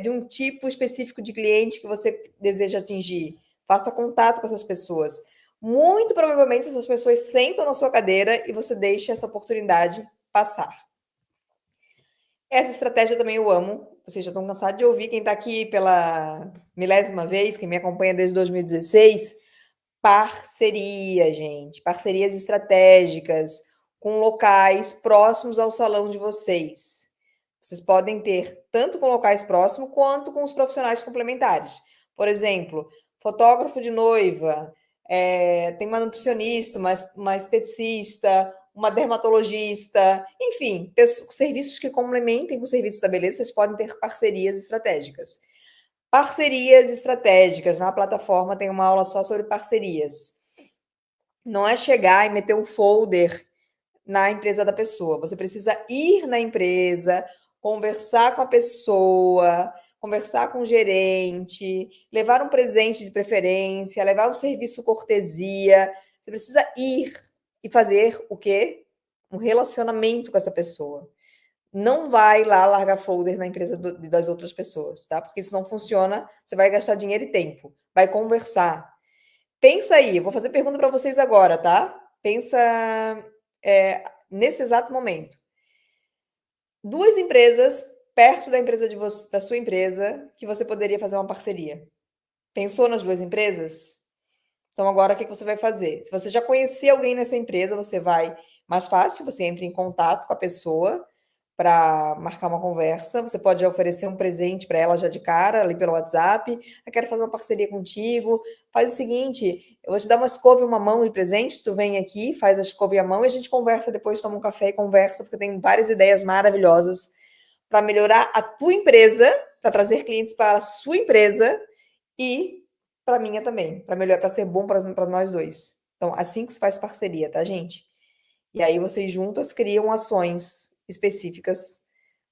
de um tipo específico de cliente que você deseja atingir? Faça contato com essas pessoas. Muito provavelmente essas pessoas sentam na sua cadeira e você deixa essa oportunidade passar. Essa estratégia também eu amo. Vocês já estão cansados de ouvir quem está aqui pela milésima vez, quem me acompanha desde 2016. Parceria, gente. Parcerias estratégicas com locais próximos ao salão de vocês. Vocês podem ter tanto com locais próximos quanto com os profissionais complementares. Por exemplo, fotógrafo de noiva, tem uma nutricionista, uma esteticista, uma dermatologista, enfim, serviços que complementem com os serviços da beleza, vocês podem ter parcerias estratégicas. Parcerias estratégicas, na plataforma tem uma aula só sobre parcerias. Não é chegar e meter um folder na empresa da pessoa. Você precisa ir na empresa, conversar com a pessoa, conversar com o gerente, levar um presente de preferência, levar um serviço cortesia. Você precisa ir e fazer o quê? Um relacionamento com essa pessoa. Não vai lá largar folder na empresa das outras pessoas, tá? Porque isso não funciona, você vai gastar dinheiro e tempo. Vai conversar. Pensa aí, eu vou fazer pergunta para vocês agora, tá? Pensa nesse exato momento. Duas empresas perto da empresa da sua empresa que você poderia fazer uma parceria. Pensou nas duas empresas? Então agora o que você vai fazer? Se você já conhecer alguém nessa empresa, você vai mais fácil, você entra em contato com a pessoa para marcar uma conversa. Você pode oferecer um presente para ela já de cara, ali pelo WhatsApp. Eu quero fazer uma parceria contigo. Faz o seguinte, eu vou te dar uma escova e uma mão de presente, tu vem aqui, faz a escova e a mão e a gente conversa depois, toma um café e conversa, porque tem várias ideias maravilhosas para melhorar a tua empresa, para trazer clientes para a sua empresa e para a minha também, para melhorar, para ser bom para nós dois. Então, assim que se faz parceria, tá, gente? E aí vocês juntas criam ações específicas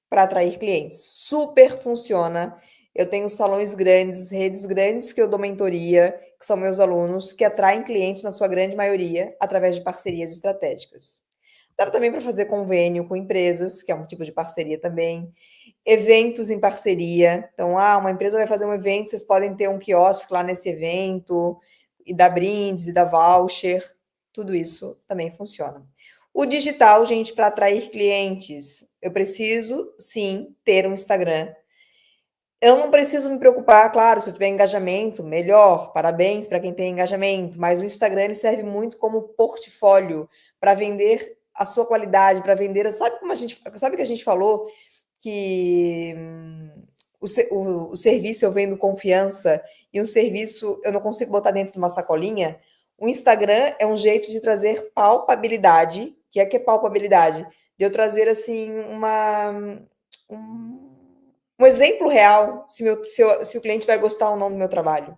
para atrair clientes. Super funciona. Eu tenho salões grandes, redes grandes que eu dou mentoria, que são meus alunos, que atraem clientes na sua grande maioria através de parcerias estratégicas. Dá também para fazer convênio com empresas, que é um tipo de parceria também. Eventos em parceria. Então, uma empresa vai fazer um evento, vocês podem ter um quiosque lá nesse evento, e dar brindes, e dar voucher. Tudo isso também funciona. O digital, gente, para atrair clientes, eu preciso sim ter um Instagram. Eu não preciso me preocupar, claro, se eu tiver engajamento, melhor, parabéns para quem tem engajamento, mas o Instagram ele serve muito como portfólio para vender a sua qualidade, para vender, sabe que a gente falou que o serviço eu vendo confiança e o serviço eu não consigo botar dentro de uma sacolinha. O Instagram é um jeito de trazer palpabilidade, que é palpabilidade, de eu trazer assim um, um exemplo real se o cliente vai gostar ou não do meu trabalho.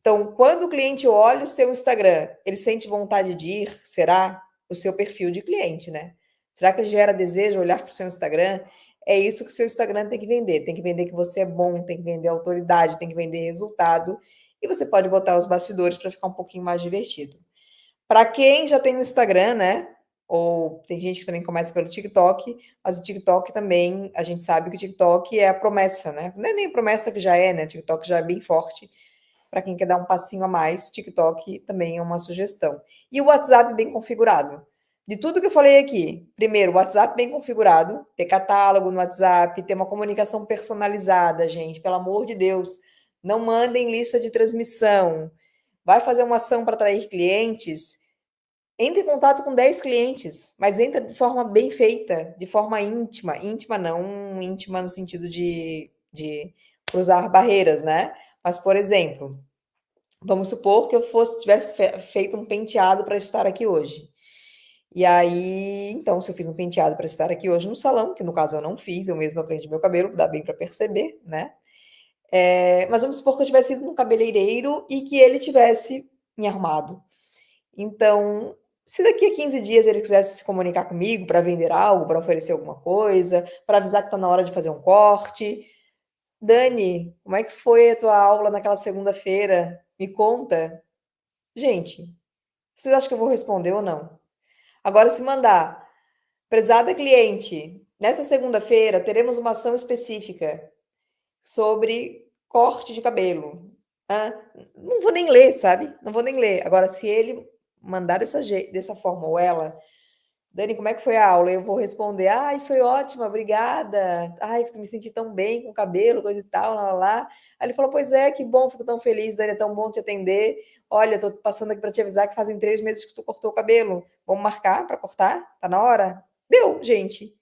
Então, quando o cliente olha o seu Instagram, ele sente vontade de ir? Será? O seu perfil de cliente, né? Será que ele gera desejo olhar para o seu Instagram? É isso que o seu Instagram tem que vender. Tem que vender que você é bom, tem que vender autoridade, tem que vender resultado. E você pode botar os bastidores para ficar um pouquinho mais divertido. Para quem já tem o Instagram, né? Ou tem gente que também começa pelo TikTok, mas o TikTok também, a gente sabe que o TikTok é a promessa, né? Não é nem a promessa que já é, né? O TikTok já é bem forte. Para quem quer dar um passinho a mais, TikTok também é uma sugestão. E o WhatsApp bem configurado. De tudo que eu falei aqui, primeiro, o WhatsApp bem configurado, ter catálogo no WhatsApp, ter uma comunicação personalizada, gente, pelo amor de Deus. Não mandem lista de transmissão. Vai fazer uma ação para atrair clientes, entre em contato com 10 clientes, mas entra de forma bem feita, de forma íntima. Íntima não íntima no sentido de cruzar barreiras, né? Mas, por exemplo, vamos supor que eu tivesse feito um penteado para estar aqui hoje. E aí, então, se eu fiz um penteado para estar aqui hoje no salão, que no caso eu não fiz, eu mesma prendi meu cabelo, dá bem para perceber, né? Mas vamos supor que eu tivesse ido no cabeleireiro e que ele tivesse me arrumado. Então, se daqui a 15 dias ele quisesse se comunicar comigo para vender algo, para oferecer alguma coisa, para avisar que está na hora de fazer um corte, Dani, como é que foi a tua aula naquela segunda-feira? Me conta. Gente, vocês acham que eu vou responder ou não? Agora, se mandar, prezada cliente, nessa segunda-feira teremos uma ação específica sobre corte de cabelo. Não vou nem ler, sabe? Não vou nem ler. Agora, se ele mandar dessa forma, ou ela, Dani, como é que foi a aula? Eu vou responder, ai, foi ótima, obrigada. Ai, me senti tão bem com o cabelo, coisa e tal, lá, lá, lá. Aí ele falou, pois é, que bom, fico tão feliz, Dani, é tão bom te atender. Olha, tô passando aqui para te avisar que fazem 3 meses que tu cortou o cabelo. Vamos marcar para cortar? Tá na hora? Deu, gente.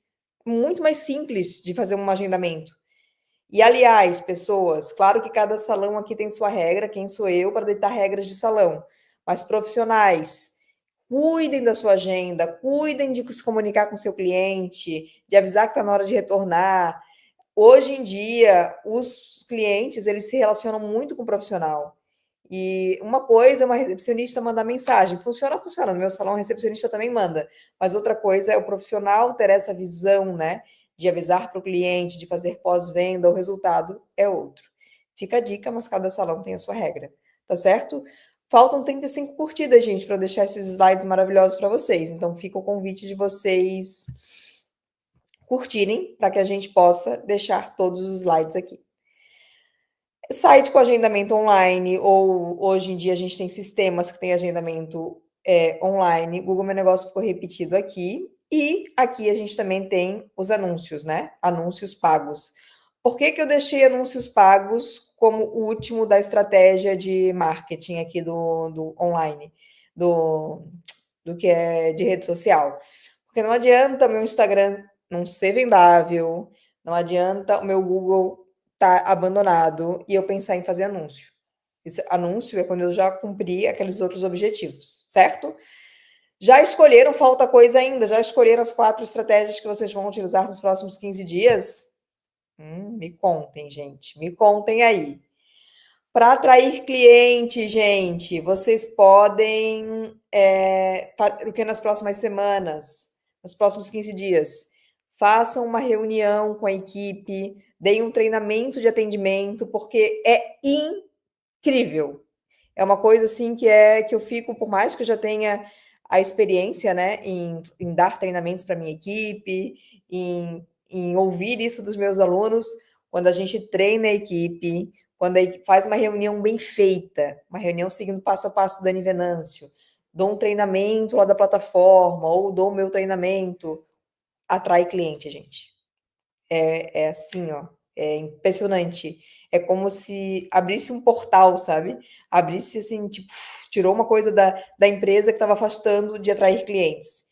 Muito mais simples de fazer um agendamento. E, aliás, pessoas, claro que cada salão aqui tem sua regra, quem sou eu para ditar regras de salão, mas profissionais, cuidem da sua agenda, cuidem de se comunicar com seu cliente, de avisar que está na hora de retornar. Hoje em dia, os clientes, eles se relacionam muito com o profissional. E uma coisa é uma recepcionista mandar mensagem. Funciona, funciona. No meu salão, a recepcionista também manda. Mas outra coisa é o profissional ter essa visão, né? De avisar para o cliente, de fazer pós-venda, o resultado é outro. Fica a dica, mas cada salão tem a sua regra. Tá certo? Faltam 35 curtidas, gente, para eu deixar esses slides maravilhosos para vocês. Então, fica o convite de vocês curtirem para que a gente possa deixar todos os slides aqui. Site com agendamento online, ou hoje em dia a gente tem sistemas que têm agendamento online. Google Meu Negócio ficou repetido aqui. E aqui a gente também tem os anúncios, né? Anúncios pagos. Por que eu deixei anúncios pagos como o último da estratégia de marketing aqui do online, do que é de rede social? Porque não adianta meu Instagram não ser vendável, não adianta o meu Google tá abandonado e eu pensar em fazer anúncio. Esse anúncio é quando eu já cumpri aqueles outros objetivos, certo? Já escolheram, falta coisa ainda, já escolheram as 4 estratégias que vocês vão utilizar nos próximos 15 dias? Me contem, gente, me contem aí. Para atrair cliente, gente, vocês podem, o que nas próximas semanas, nos próximos 15 dias, façam uma reunião com a equipe, deem um treinamento de atendimento, porque é incrível. É uma coisa assim que eu fico, por mais que eu já tenha a experiência, né, em dar treinamentos para minha equipe, em ouvir isso dos meus alunos, quando a gente treina a equipe, quando a equipe faz uma reunião bem feita, uma reunião seguindo passo a passo da Dani Venâncio, dou um treinamento lá da plataforma, ou dou o meu treinamento, atrai cliente, gente. É assim, ó, é impressionante. É como se abrisse um portal, sabe? Abrisse assim, tipo, tirou uma coisa da empresa que estava afastando de atrair clientes.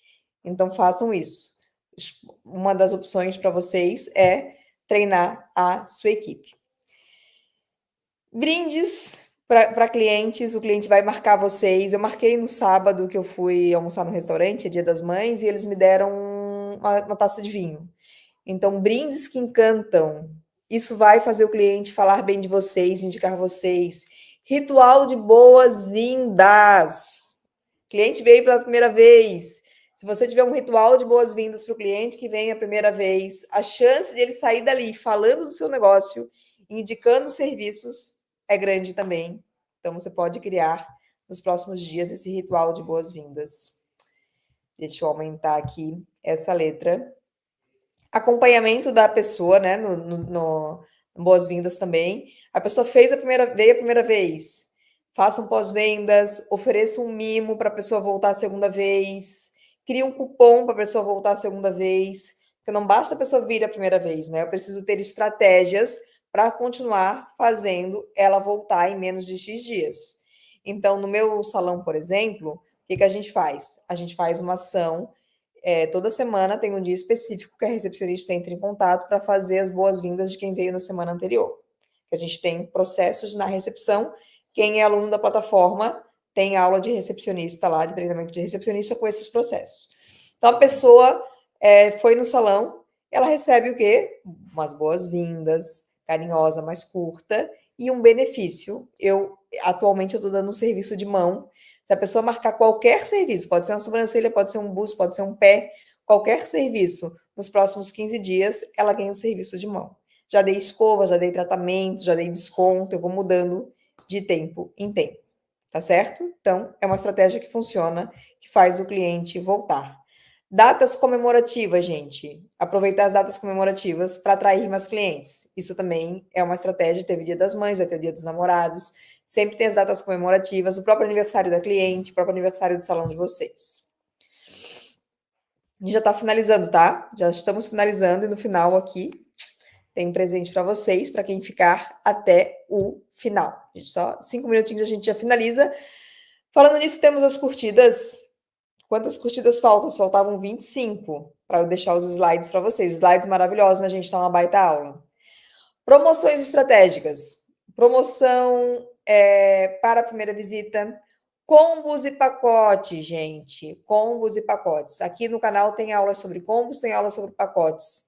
Então façam isso. Uma das opções para vocês é treinar a sua equipe. Brindes para clientes, o cliente vai marcar vocês. Eu marquei no sábado que eu fui almoçar no restaurante, é Dia das Mães, e eles me deram uma taça de vinho. Então, brindes que encantam. Isso vai fazer o cliente falar bem de vocês, indicar vocês. Ritual de boas-vindas. O cliente veio pela primeira vez. Se você tiver um ritual de boas-vindas para o cliente que vem a primeira vez, a chance de ele sair dali falando do seu negócio, indicando serviços, é grande também. Então, você pode criar nos próximos dias esse ritual de boas-vindas. Deixa eu aumentar aqui essa letra. Acompanhamento da pessoa, né? No boas-vindas também. A pessoa veio a primeira vez. Faça um pós-vendas, ofereça um mimo para a pessoa voltar a segunda vez, crie um cupom para a pessoa voltar a segunda vez. Porque não basta a pessoa vir a primeira vez, né? Eu preciso ter estratégias para continuar fazendo ela voltar em menos de X dias. Então, no meu salão, por exemplo, o que a gente faz? A gente faz uma ação toda semana tem um dia específico que a recepcionista entra em contato para fazer as boas-vindas de quem veio na semana anterior. A gente tem processos na recepção. Quem é aluno da plataforma tem aula de recepcionista lá, de treinamento de recepcionista com esses processos. Então, a pessoa foi no salão, ela recebe o quê? Umas boas-vindas, carinhosa, mais curta, e um benefício. Atualmente, eu estou dando um serviço de mão. Se a pessoa marcar qualquer serviço, pode ser uma sobrancelha, pode ser um buço, pode ser um pé, qualquer serviço, nos próximos 15 dias, ela ganha o serviço de mão. Já dei escova, já dei tratamento, já dei desconto, eu vou mudando de tempo em tempo, tá certo? Então, é uma estratégia que funciona, que faz o cliente voltar. Datas comemorativas, gente. Aproveitar as datas comemorativas para atrair mais clientes. Isso também é uma estratégia. Teve o Dia das Mães, vai ter o Dia dos Namorados. Sempre tem as datas comemorativas, o próprio aniversário da cliente, o próprio aniversário do salão de vocês. A gente já está finalizando, tá? Já estamos finalizando e no final aqui tem um presente para vocês, para quem ficar até o final. Gente, só 5 minutinhos a gente já finaliza. Falando nisso, temos as curtidas. Quantas curtidas faltam? Faltavam 25 para eu deixar os slides para vocês. Slides maravilhosos, né, gente? Tá uma baita aula. Promoções estratégicas. Promoção para a primeira visita. Combos e pacotes, gente. Combos e pacotes. Aqui no canal tem aulas sobre combos, tem aulas sobre pacotes.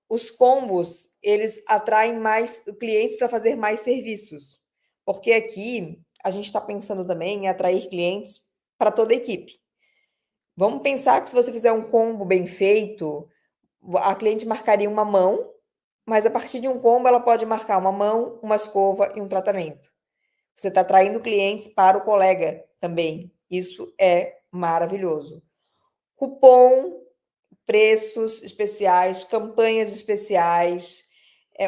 Os combos, eles atraem mais clientes para fazer mais serviços. Porque aqui a gente está pensando também em atrair clientes para toda a equipe. Vamos pensar que se você fizer um combo bem feito, a cliente marcaria uma mão, mas a partir de um combo ela pode marcar uma mão, uma escova e um tratamento. Você está atraindo clientes para o colega também. Isso é maravilhoso. Cupom, preços especiais, campanhas especiais.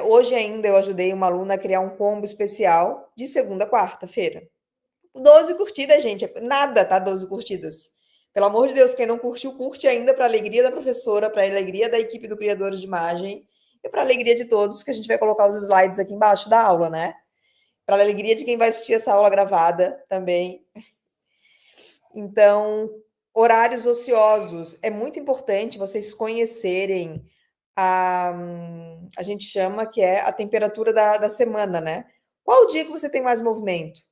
Hoje ainda eu ajudei uma aluna a criar um combo especial de segunda a quarta-feira. 12 curtidas, gente. Nada, tá? 12 curtidas. Pelo amor de Deus, quem não curtiu, curte ainda para a alegria da professora, para a alegria da equipe do Criadores de Imagem e para a alegria de todos, que a gente vai colocar os slides aqui embaixo da aula, né? Para a alegria de quem vai assistir essa aula gravada também. Então, horários ociosos. É muito importante vocês conhecerem a gente chama que é a temperatura da semana, né? Qual o dia que você tem mais movimento?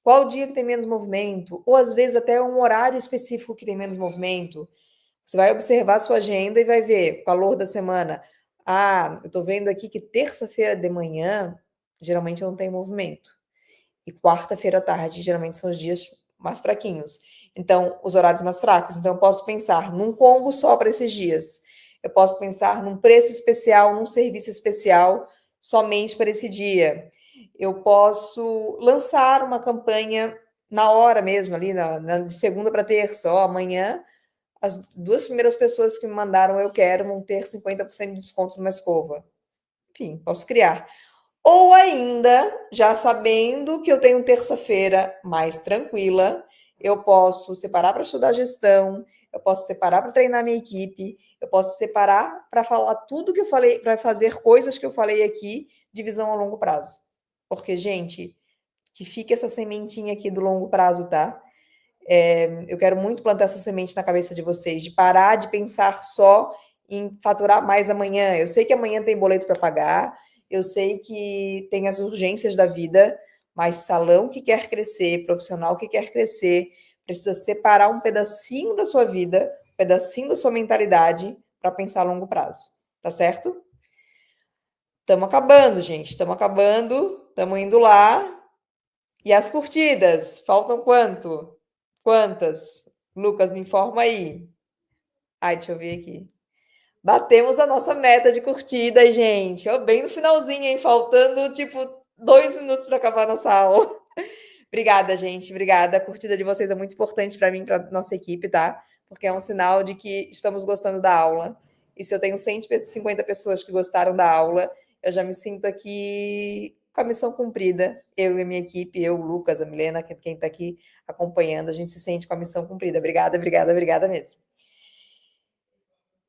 Qual o dia que tem menos movimento? Ou às vezes até um horário específico que tem menos movimento. Você vai observar a sua agenda e vai ver o calor da semana. Ah, eu estou vendo aqui que terça-feira de manhã geralmente não tem movimento. E quarta-feira à tarde, geralmente são os dias mais fraquinhos. Então, os horários mais fracos. Então, eu posso pensar num combo só para esses dias. Eu posso pensar num preço especial, num serviço especial somente para esse dia. Eu posso lançar uma campanha na hora mesmo, ali, de segunda para terça. Ó, amanhã, as 2 primeiras pessoas que me mandaram eu quero vão ter 50% de desconto numa escova. Enfim, posso criar. Ou ainda, já sabendo que eu tenho terça-feira mais tranquila, eu posso separar para estudar gestão, eu posso separar para treinar minha equipe, eu posso separar para falar tudo que eu falei, para fazer coisas que eu falei aqui de visão a longo prazo. Porque, gente, que fique essa sementinha aqui do longo prazo, tá? Eu quero muito plantar essa semente na cabeça de vocês, de parar de pensar só em faturar mais amanhã. Eu sei que amanhã tem boleto para pagar, eu sei que tem as urgências da vida, mas salão que quer crescer, profissional que quer crescer, precisa separar um pedacinho da sua vida, um pedacinho da sua mentalidade para pensar a longo prazo. Tá certo? Estamos acabando, gente. Estamos acabando. Estamos indo lá. E as curtidas? Faltam quanto? Quantas? Lucas, me informa aí. Ai, deixa eu ver aqui. Batemos a nossa meta de curtidas, gente. Ó, bem no finalzinho, hein? Faltando, tipo, 2 minutos para acabar a nossa aula. Obrigada, gente. Obrigada. A curtida de vocês é muito importante para mim, para nossa equipe, tá? Porque é um sinal de que estamos gostando da aula. E se eu tenho 150 pessoas que gostaram da aula, eu já me sinto aqui com a missão cumprida. Eu e a minha equipe, eu, o Lucas, a Milena, quem está aqui acompanhando, a gente se sente com a missão cumprida. Obrigada, obrigada, obrigada mesmo.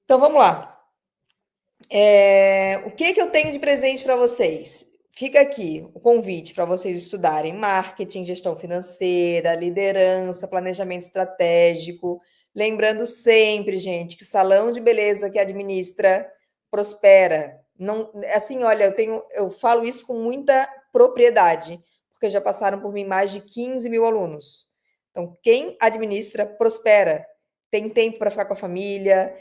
Então vamos lá. O que eu tenho de presente para vocês? Fica aqui o convite para vocês estudarem marketing, gestão financeira, liderança, planejamento estratégico. Lembrando sempre, gente, que salão de beleza que administra prospera. Não, assim, olha, eu falo isso com muita propriedade, porque já passaram por mim mais de 15 mil alunos. Então, quem administra prospera. Tem tempo para ficar com a família,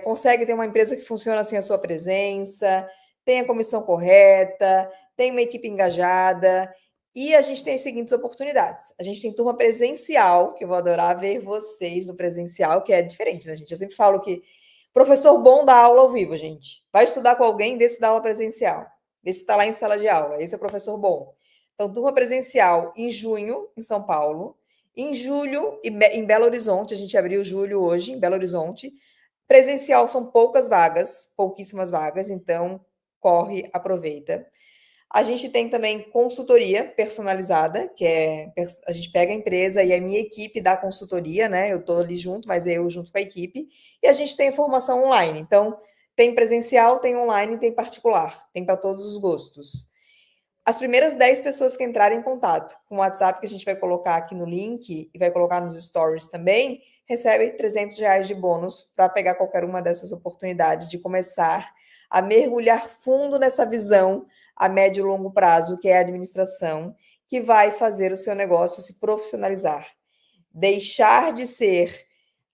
consegue ter uma empresa que funciona sem a sua presença, tem a comissão correta, tem uma equipe engajada, e a gente tem as seguintes oportunidades. A gente tem turma presencial, que eu vou adorar ver vocês no presencial, que é diferente, né, gente? Eu sempre falo que professor bom dá aula ao vivo, gente. Vai estudar com alguém, vê se dá aula presencial. Vê se está lá em sala de aula. Esse é o professor bom. Então, turma presencial em junho, em São Paulo. Em julho, em Belo Horizonte, a gente abriu julho hoje, em Belo Horizonte. Presencial são poucas vagas, pouquíssimas vagas, então corre, aproveita. A gente tem também consultoria personalizada, que é a gente pega a empresa e a minha equipe dá consultoria, né? Eu estou ali junto, mas é eu junto com a equipe. E a gente tem a formação online. Então, tem presencial, tem online, tem particular, tem para todos os gostos. As primeiras 10 pessoas que entrarem em contato com o WhatsApp, que a gente vai colocar aqui no link e vai colocar nos stories também, recebem R$ 300 de bônus para pegar qualquer uma dessas oportunidades de começar a mergulhar fundo nessa visão a médio e longo prazo, que é a administração, que vai fazer o seu negócio se profissionalizar. Deixar de ser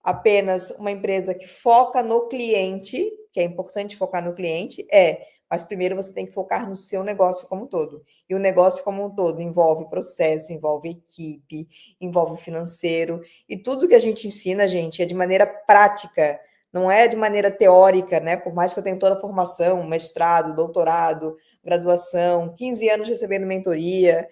apenas uma empresa que foca no cliente, que é importante focar no cliente, mas primeiro você tem que focar no seu negócio como um todo. E o negócio como um todo envolve processo, envolve equipe, envolve financeiro. E tudo que a gente ensina, gente, é de maneira prática, não é de maneira teórica, né? Por mais que eu tenha toda a formação, mestrado, doutorado, graduação, 15 anos recebendo mentoria,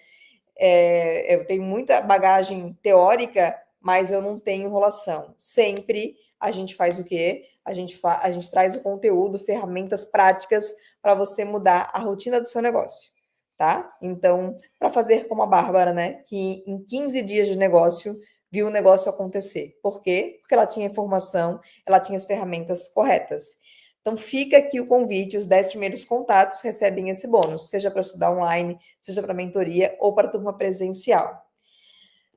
eu tenho muita bagagem teórica, mas eu não tenho enrolação. Sempre a gente faz o quê? A gente traz o conteúdo, ferramentas práticas para você mudar a rotina do seu negócio, tá? Então, para fazer como a Bárbara, né? Que em 15 dias de negócio viu o negócio acontecer. Por quê? Porque ela tinha informação, ela tinha as ferramentas corretas. Então, fica aqui o convite, os 10 primeiros contatos recebem esse bônus, seja para estudar online, seja para mentoria ou para turma presencial.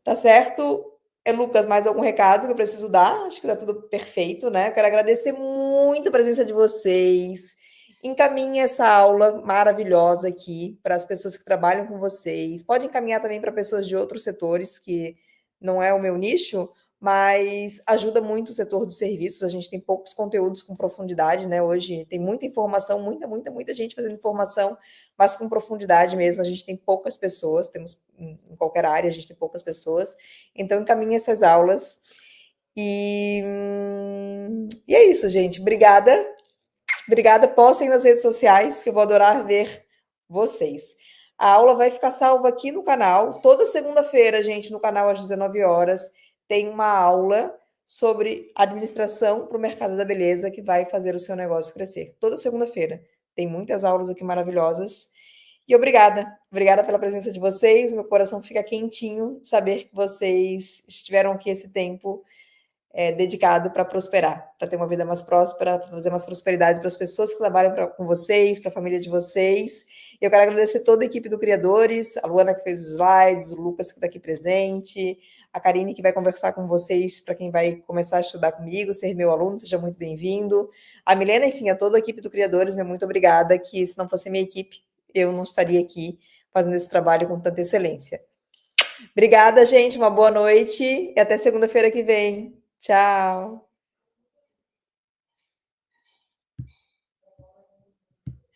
Tá certo? Lucas, mais algum recado que eu preciso dar? Acho que tá tudo perfeito, né? Eu quero agradecer muito a presença de vocês. Encaminhe essa aula maravilhosa aqui para as pessoas que trabalham com vocês. Pode encaminhar também para pessoas de outros setores que não é o meu nicho, mas ajuda muito o setor dos serviços. A gente tem poucos conteúdos com profundidade, né? Hoje tem muita informação, muita gente fazendo informação, mas com profundidade mesmo. A gente tem poucas pessoas, temos em qualquer área, a gente tem poucas pessoas. Então, encaminhe essas aulas. E é isso, gente. Obrigada. Obrigada. Postem nas redes sociais, que eu vou adorar ver vocês. A aula vai ficar salva aqui no canal. Toda segunda-feira, gente, no canal às 19 horas, tem uma aula sobre administração para o mercado da beleza que vai fazer o seu negócio crescer. Toda segunda-feira. Tem muitas aulas aqui maravilhosas. E obrigada. Obrigada pela presença de vocês. Meu coração fica quentinho de saber que vocês estiveram aqui esse tempo dedicado para prosperar, para ter uma vida mais próspera, para fazer mais prosperidade para as pessoas que trabalham com vocês, para a família de vocês. Eu quero agradecer toda a equipe do Criadores, a Luana que fez os slides, o Lucas que está aqui presente, a Karine que vai conversar com vocês, para quem vai começar a estudar comigo, ser meu aluno, seja muito bem-vindo. A Milena, enfim, a toda a equipe do Criadores, muito obrigada, que se não fosse a minha equipe, eu não estaria aqui fazendo esse trabalho com tanta excelência. Obrigada, gente, uma boa noite e até segunda-feira que vem. Tchau!